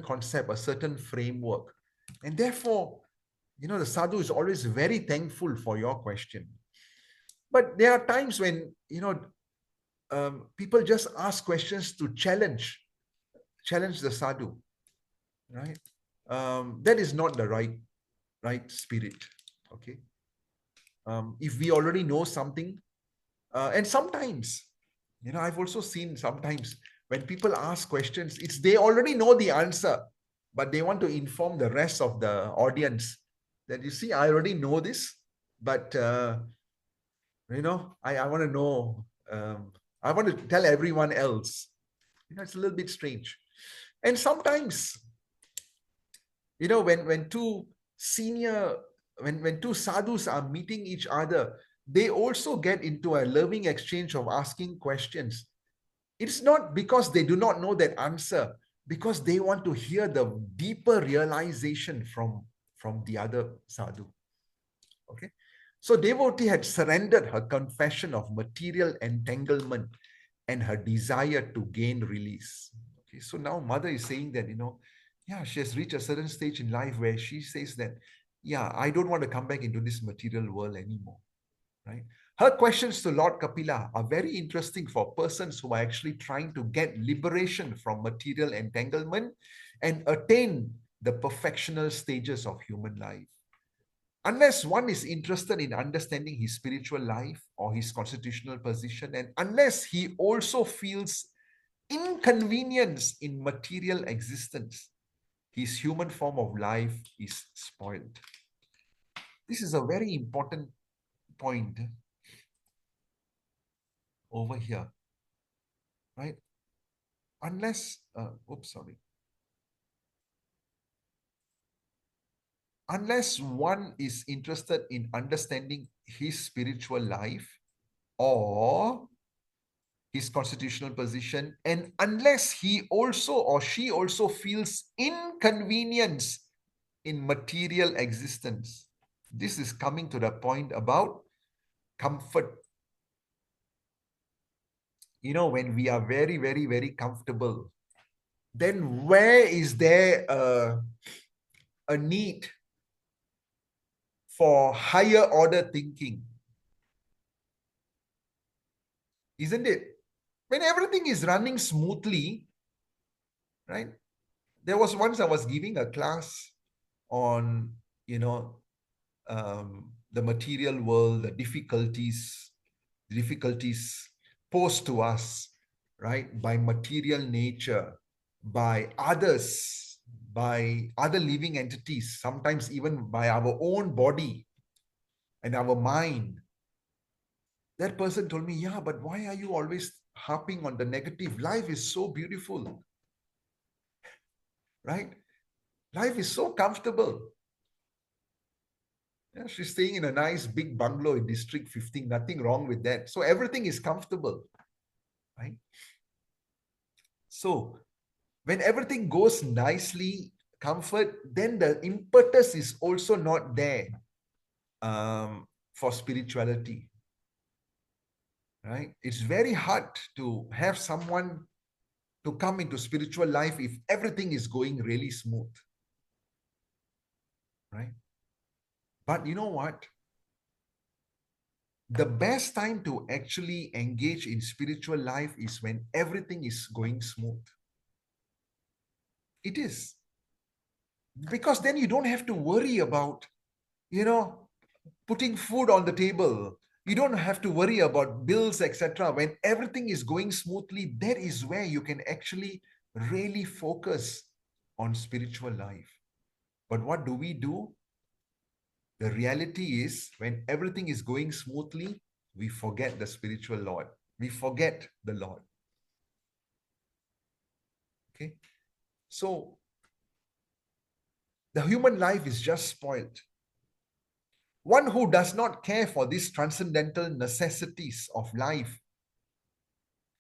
concept, a certain framework. And therefore, the sadhu is always very thankful for your question. But there are times when, people just ask questions to challenge the sadhu, right? That is not the right spirit. Okay. If we already know something, and sometimes, I've also seen sometimes when people ask questions, they already know the answer, but they want to inform the rest of the audience that, you see, I already know this, but I want to know, I want to tell everyone else. It's a little bit strange. And sometimes, when two sadhus are meeting each other, they also get into a loving exchange of asking questions. It's not because they do not know that answer, because they want to hear the deeper realization from the other sadhu. Okay. So devotee had surrendered her confession of material entanglement and her desire to gain release. Okay. So now mother is saying that, she has reached a certain stage in life where she says that, I don't want to come back into this material world anymore. Right? Her questions to Lord Kapila are very interesting for persons who are actually trying to get liberation from material entanglement and attain the perfectional stages of human life. Unless one is interested in understanding his spiritual life or his constitutional position, and unless he also feels inconvenience in material existence, his human form of life is spoiled. This is a very important point over here, right? Unless, unless one is interested in understanding his spiritual life or his constitutional position, and unless he also or she also feels inconvenience in material existence. This is coming to the point about comfort. When we are very, very, very comfortable, then where is there a need for higher order thinking? Isn't it? When everything is running smoothly, right? There was once I was giving a class on, the material world, the difficulties posed to us, right, by material nature, by others, by other living entities, sometimes even by our own body and our mind. That person told me, but why are you always harping on the negative? Life is so beautiful, right? Life is so comfortable. Yeah, she's staying in a nice big bungalow in District 15. Nothing wrong with that. So everything is comfortable, right? So when everything goes nicely, comfort, then the impetus is also not there for spirituality, right? It's very hard to have someone to come into spiritual life if everything is going really smooth, right? But you know what? The best time to actually engage in spiritual life is when everything is going smooth. It is. Because then you don't have to worry about, putting food on the table. You don't have to worry about bills, etc. When everything is going smoothly, that is where you can actually really focus on spiritual life. But what do? The reality is, when everything is going smoothly, we forget the spiritual Lord. We forget the Lord. Okay? So, the human life is just spoiled. One who does not care for these transcendental necessities of life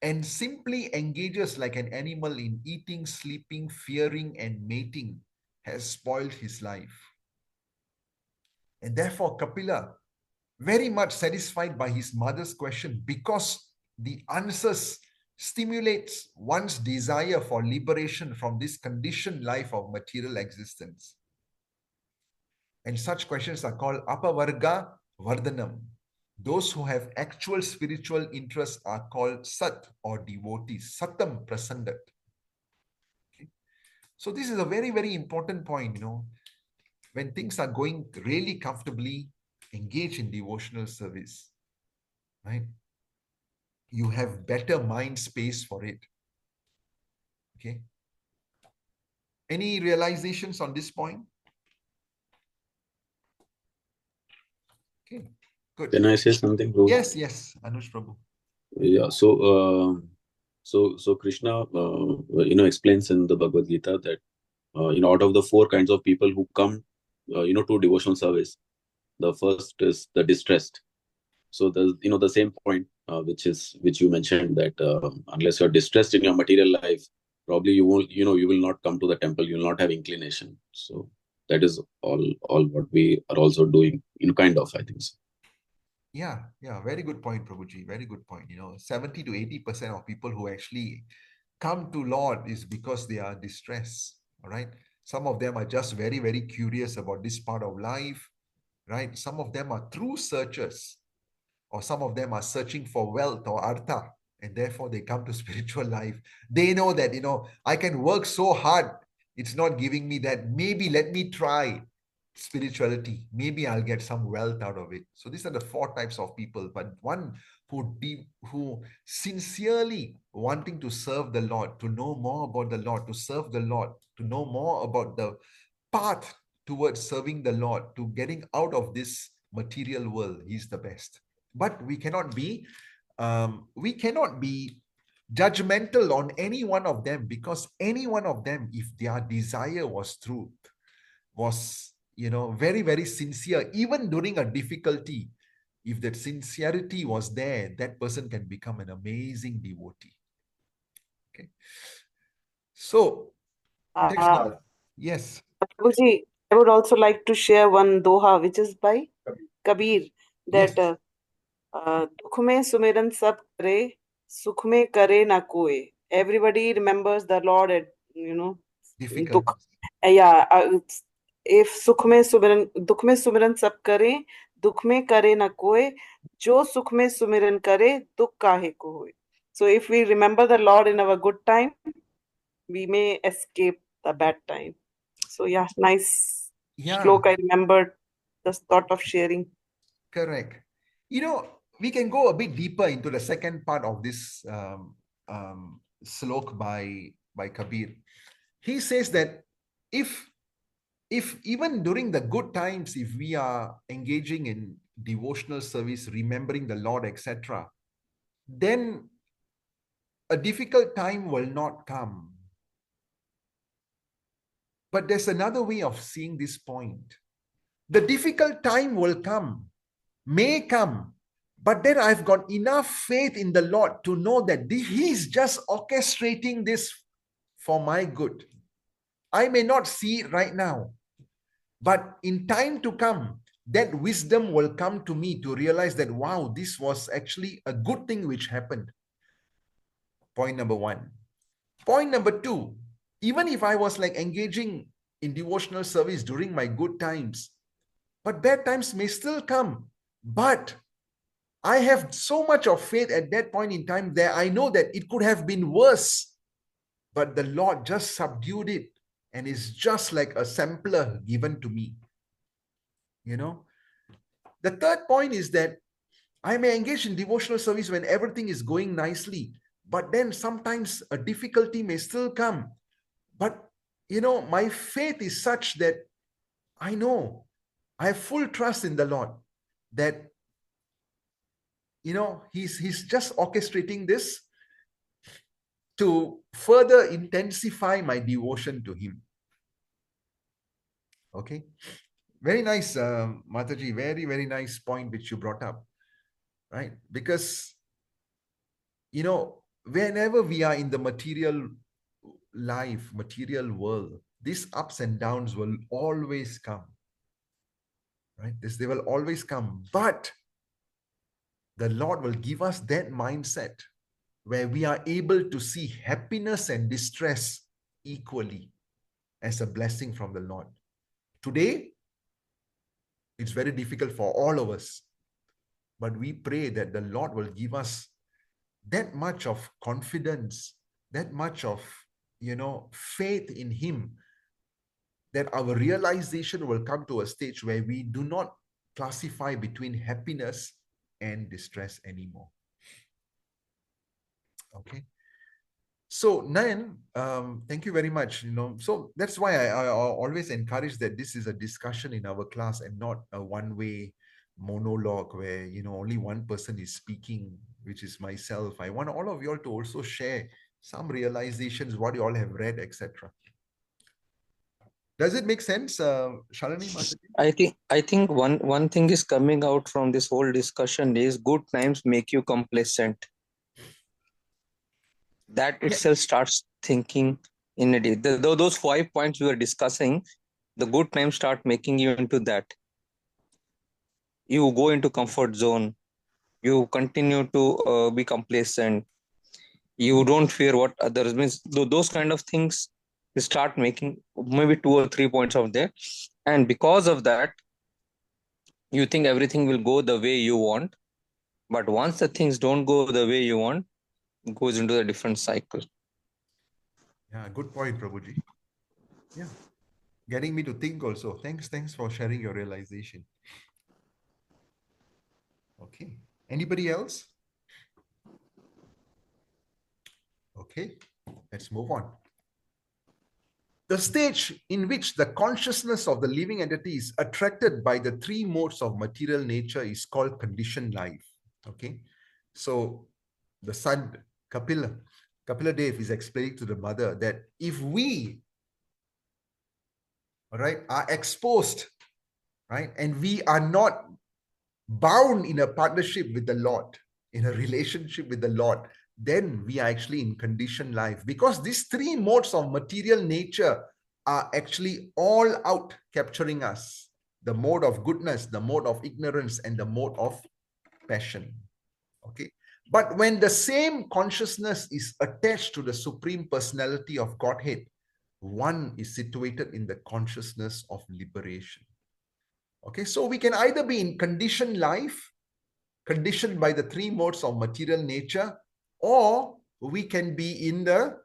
and simply engages like an animal in eating, sleeping, fearing, and mating has spoiled his life. And therefore, Kapila, very much satisfied by his mother's question, because the answers stimulates one's desire for liberation from this conditioned life of material existence. And such questions are called apavarga vardhanam. Those who have actual spiritual interests are called sat or devotees. Satam prasandat. Okay. So this is a very, very important point, when things are going really comfortably, engage in devotional service, right? You have better mind space for it. Okay. Any realizations on this point? Okay, good. Can I say something, Prabhu? Yes, Anush Prabhu. Yeah. So Krishna, explains in the Bhagavad Gita that out of the four kinds of people who come, to devotional service, the first is the distressed. So the same point, which you mentioned, that unless you're distressed in your material life, probably you will not come to the temple. You will not have inclination. So that is all what we are also doing, kind of, I think so. Yeah, very good point, Prabhuji. Very good point. 70 to 80% of people who actually come to Lord is because they are distressed. All right. Some of them are just very, very curious about this part of life, right? Some of them are true searchers, or some of them are searching for wealth or artha, and therefore they come to spiritual life. They know that, I can work so hard. It's not giving me that. Maybe let me try spirituality. Maybe I'll get some wealth out of it. So these are the four types of people. But one who sincerely wanting to serve the Lord, to know more about the Lord, to serve the Lord, to know more about the path towards serving the Lord, to getting out of this material world, he's the best. But we cannot be judgmental on any one of them, because any one of them, if their desire was truth, was very, very sincere, even during a difficulty, if that sincerity was there, that person can become an amazing devotee. Okay. So text now. Yes. Prabhuji, I would also like to share one doha, which is by Kabir, that dukh mein sumiran sab kare, sukh mein kare na koi. Everybody remembers the Lord at, Difficult. dukh. If sukh mein sumiran sab kare, dukh mein kare na koi, jo sukh mein sumiran kare, dukh kahe ko hoy. So if we remember the Lord in our good time, we may escape the bad time. So yeah, nice slok. I remembered the thought of sharing. Correct. We can go a bit deeper into the second part of this slok by Kabir. He says that if even during the good times, if we are engaging in devotional service, remembering the Lord, etc., then a difficult time will not come. But there's another way of seeing this point. The difficult time will come, may come, but then I've got enough faith in the Lord to know that He's just orchestrating this for my good. I may not see it right now, but in time to come, that wisdom will come to me to realize that, wow, this was actually a good thing which happened. Point number one. Point number two, even if I was like engaging in devotional service during my good times, but bad times may still come. But I have so much of faith at that point in time that I know that it could have been worse, but the Lord just subdued it and is just like a sampler given to me. You know, the third point is that I may engage in devotional service when everything is going nicely, but then sometimes a difficulty may still come. But, you know, my faith is such that I know I have full trust in the Lord that, you know, He's just orchestrating this to further intensify my devotion to Him. Okay. Very nice, Mataji. Very, very nice point which you brought up. Right? Because, you know, whenever we are in the material life, material world, these ups and downs will always come. Right? They will always come. But the Lord will give us that mindset where we are able to see happiness and distress equally as a blessing from the Lord. Today, it's very difficult for all of us. But we pray that the Lord will give us that much of confidence, that much of, you know, faith in Him, that our realization will come to a stage where we do not classify between happiness and distress anymore. Okay. So Nayan, thank you very much. You know, so that's why I always encourage that this is a discussion in our class and not a one-way monologue where, you know, only one person is speaking, which is myself. I want all of you all to also share some realizations, what you all have read, etc. Does it make sense, Shalini? I think one thing is coming out from this whole discussion is good times make you complacent. That itself starts thinking in a day. Those 5 points we were discussing, the good times start making you into that. You go into comfort zone. You continue to be complacent. You don't fear what others means. Those kind of things you start making maybe 2 or 3 points out there. And because of that, you think everything will go the way you want. But once the things don't go the way you want, it goes into a different cycle. Yeah, good point, Prabhuji. Yeah. Getting me to think also. Thanks for sharing your realization. Okay. Anybody else? Okay. Let's move on. The stage in which the consciousness of the living entity is attracted by the three modes of material nature is called conditioned life. Okay. So the son, Kapila Dev is explaining to the mother that if we, all right, are exposed, right, and we are not bound in a partnership with the Lord, in a relationship with the Lord, then we are actually in conditioned life, because these three modes of material nature are actually all out capturing us: the mode of goodness, the mode of ignorance, and the mode of passion. Okay. But when the same consciousness is attached to the Supreme Personality of Godhead, one is situated in the consciousness of liberation. Okay, so we can either be in conditioned life, conditioned by the three modes of material nature, or we can be in the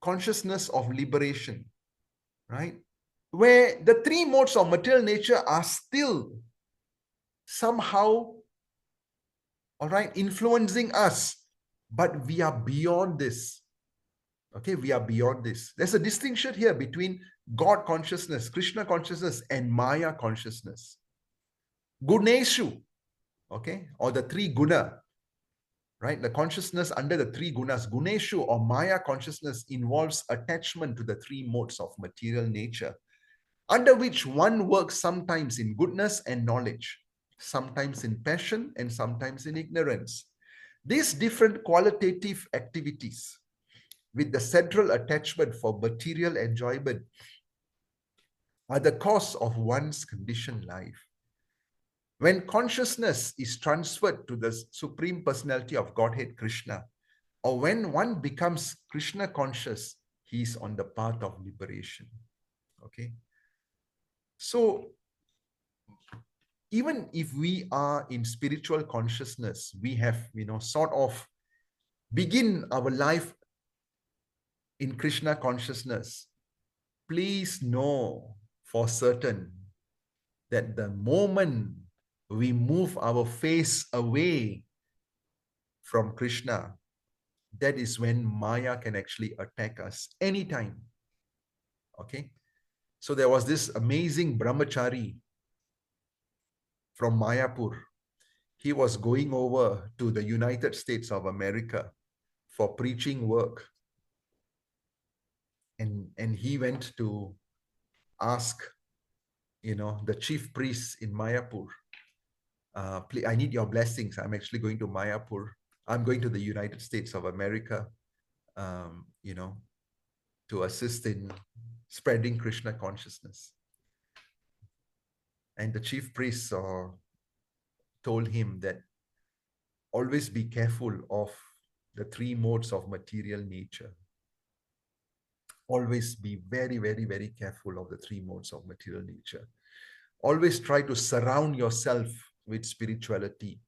consciousness of liberation, right? Where the three modes of material nature are still somehow, all right, influencing us, but we are beyond this. Okay, we are beyond this. There's a distinction here between God consciousness, Krishna consciousness, and Maya consciousness. Guneshu, okay, or the three guna, right? The consciousness under the three gunas, Guneshu or Maya consciousness, involves attachment to the three modes of material nature. under which one works sometimes in goodness and knowledge, sometimes in passion and sometimes in ignorance. These different qualitative activities with the central attachment for material enjoyment are the cause of one's conditioned life. When consciousness is transferred to the Supreme Personality of Godhead, Krishna, or when one becomes Krishna conscious, he is on the path of liberation. Okay. So, even if we are in spiritual consciousness, we have, sort of begin our life in Krishna consciousness, please know for certain that the moment we move our face away from Krishna, that is when Maya can actually attack us anytime. Okay. So there was this amazing brahmachari from Mayapur. He was going over to the United States of America for preaching work. And he went to ask, the chief priest in Mayapur, please, I need your blessings. I'm actually going to Mayapur. I'm going to the United States of America, to assist in spreading Krishna consciousness. And the chief priest told him that always be careful of the three modes of material nature. Always be very, very, very careful of the three modes of material nature. Always try to surround yourself with spirituality.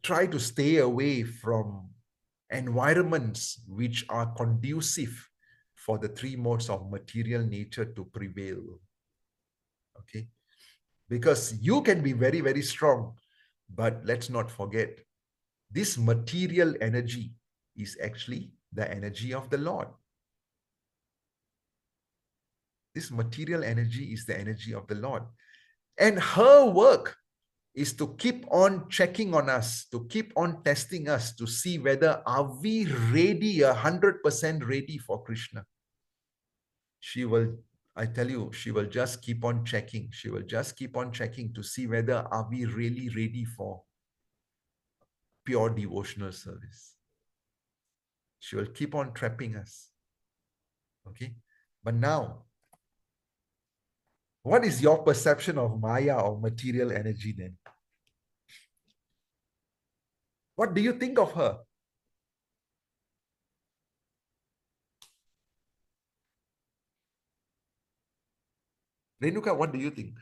Try to stay away from environments which are conducive for the three modes of material nature to prevail. Okay? Because you can be very, very strong, but let's not forget, this material energy is actually the energy of the Lord. This material energy is the energy of the Lord. And her work is to keep on checking on us, to keep on testing us, to see whether are we ready, 100% ready for Krishna. She will, I tell you, she will just keep on checking. She will just keep on checking to see whether are we really ready for pure devotional service. She will keep on trapping us. Okay? But now, what is your perception of Maya or material energy then? What do you think of her? Renuka, what do you think?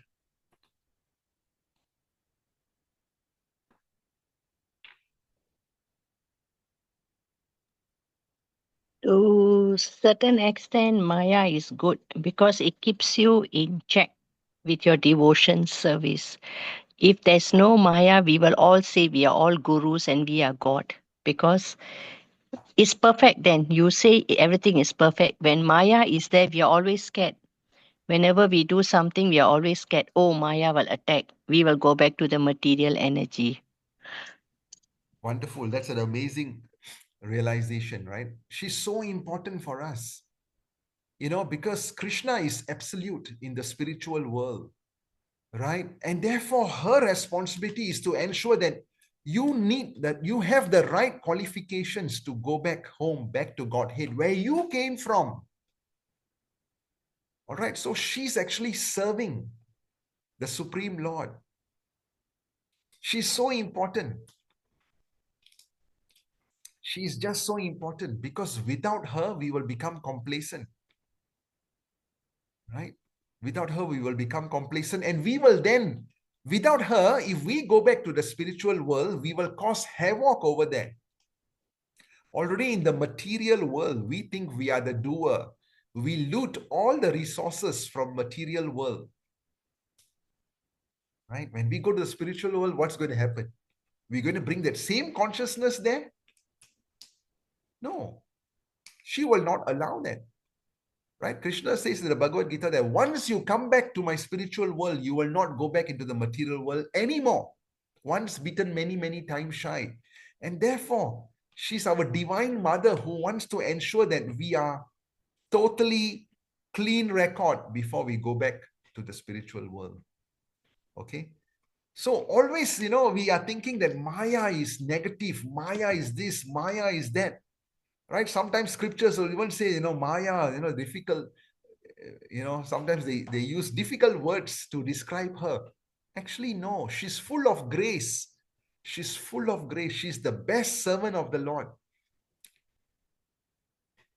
To certain extent, Maya is good because it keeps you in check with your devotion service. If there's no Maya, we will all say we are all gurus and we are God because it's perfect then. You say everything is perfect. When Maya is there, we are always scared. Whenever we do something, we are always scared. Oh, Maya will attack. We will go back to the material energy. Wonderful. That's an amazing realization, right? She's so important for us, because Krishna is absolute in the spiritual world, right? And therefore, her responsibility is to ensure that you have the right qualifications to go back home, back to Godhead, where you came from. All right. So she's actually serving the Supreme Lord. She's so important. She's just so important because without her, we will become complacent. Right? Without her, we will become complacent. And we will then, without her, if we go back to the spiritual world, we will cause havoc over there. Already in the material world, we think we are the doer. We loot all the resources from material world. Right? When we go to the spiritual world, what's going to happen? We're going to bring that same consciousness there? No. She will not allow that. Right? Krishna says in the Bhagavad Gita that once you come back to my spiritual world, you will not go back into the material world anymore. Once bitten, many, many times shy. And therefore, she's our divine mother who wants to ensure that we are totally clean record before we go back to the spiritual world. Okay. So always, we are thinking that Maya is negative, Maya is this, Maya is that, right? Sometimes scriptures will even say, Maya, difficult, sometimes they use difficult words to describe her. Actually, no, she's full of grace. She's full of grace. She's the best servant of the Lord.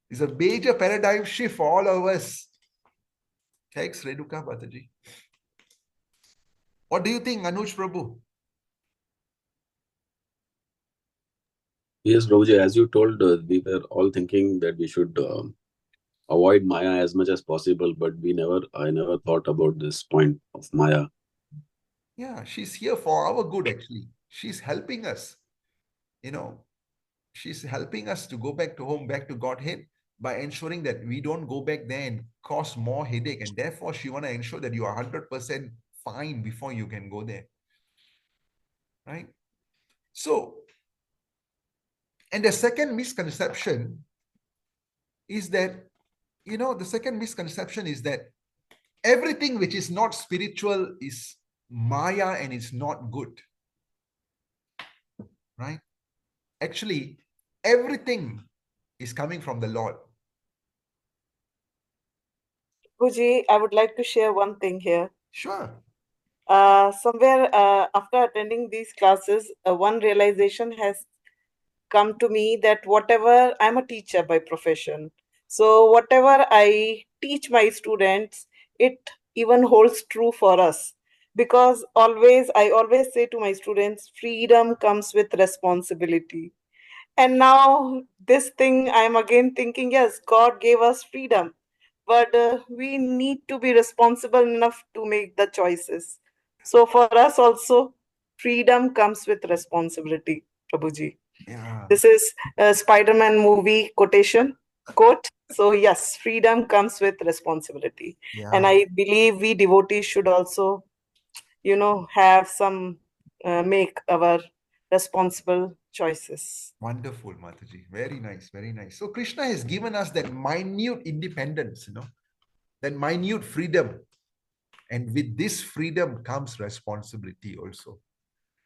It's a major paradigm shift for all of us. Thanks, Renuka Bhataji. What do you think, Anuj Prabhu? Yes, Prabhuji, as you told, we were all thinking that we should avoid Maya as much as possible, but I never thought about this point of Maya. Yeah, she's here for our good, actually. She's helping us. She's helping us to go back to home, back to Godhead, by ensuring that we don't go back there and cause more headache. And therefore, she want to ensure that you are 100% fine before you can go there. Right? So, and the second misconception is that, everything which is not spiritual is Maya and it's not good. Right? Actually, everything is coming from the Lord. Puji, I would like to share one thing here. Sure. Somewhere after attending these classes, one realization has come to me that whatever, I'm a teacher by profession. So whatever I teach my students, it even holds true for us. Because I always say to my students, freedom comes with responsibility. And now this thing, I'm again thinking, yes, God gave us freedom, but we need to be responsible enough to make the choices. So for us also, freedom comes with responsibility, Prabhuji. Yeah. This is a Spider-Man movie quote. So yes, freedom comes with responsibility. Yeah. And I believe we devotees should also, have some, make our responsible choices. Wonderful, Mataji. Very nice, very nice. So Krishna has given us that minute independence, that minute freedom. And with this freedom comes responsibility also.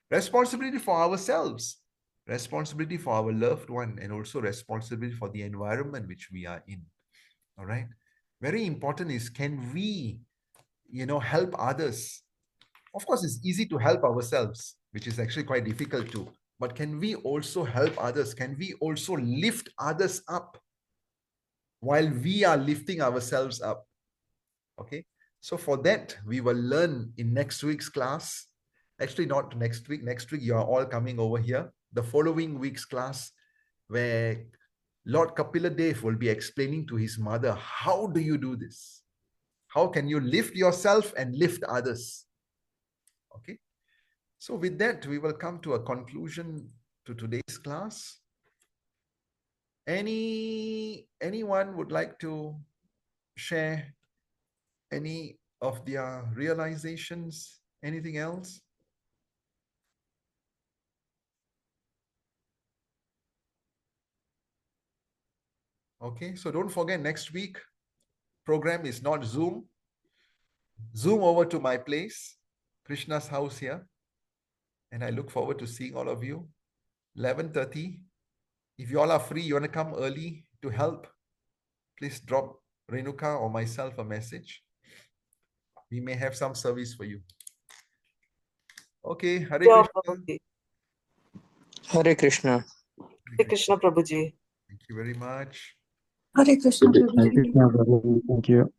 Responsibility for ourselves, responsibility for our loved one, and also responsibility for the environment which we are in. All right. Very important is, can we, help others? Of course, it's easy to help ourselves, which is actually quite difficult too. But can we also help others? Can we also lift others up while we are lifting ourselves up? Okay. So for that, we will learn in next week's class. Actually, not next week. Next week, you are all coming over here. The following week's class, where Lord Kapila Dev will be explaining to his mother, how do you do this? How can you lift yourself and lift others? Okay. So with that, we will come to a conclusion to today's class. Anyone would like to share any of their realizations? Anything else? Okay, so don't forget, next week program is not Zoom. Zoom over to my place, Krishna's house here. And I look forward to seeing all of you. 11:30. If you all are free, you want to come early to help, please drop Renuka or myself a message. We may have some service for you. Okay, Hare Sure, Krishna. Prabhuji. Hare Krishna. Hare Krishna, Prabhuji. Thank you very much. Hare Krishna, Hare Prabhuji. Krishna, Prabhu. Thank you.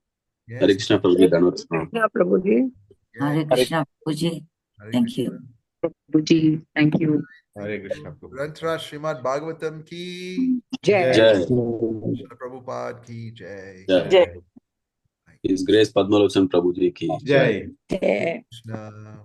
Yes. Hare Krishna, Prabhuji. Dhanavad Pranam. Yeah, Prabhuji. Hare Krishna, Prabhuji. Hare Thank Krishna. you. Prabhuji, thank you. Hare Krishna, Prabhu. Grantra Srimad Bhagavatam ki Jai. Jai. Krishna Prabhupada ki jai. Jai. Jai. His Grace Padmalochan Prabhuji ki Jai. Jai. Krishna.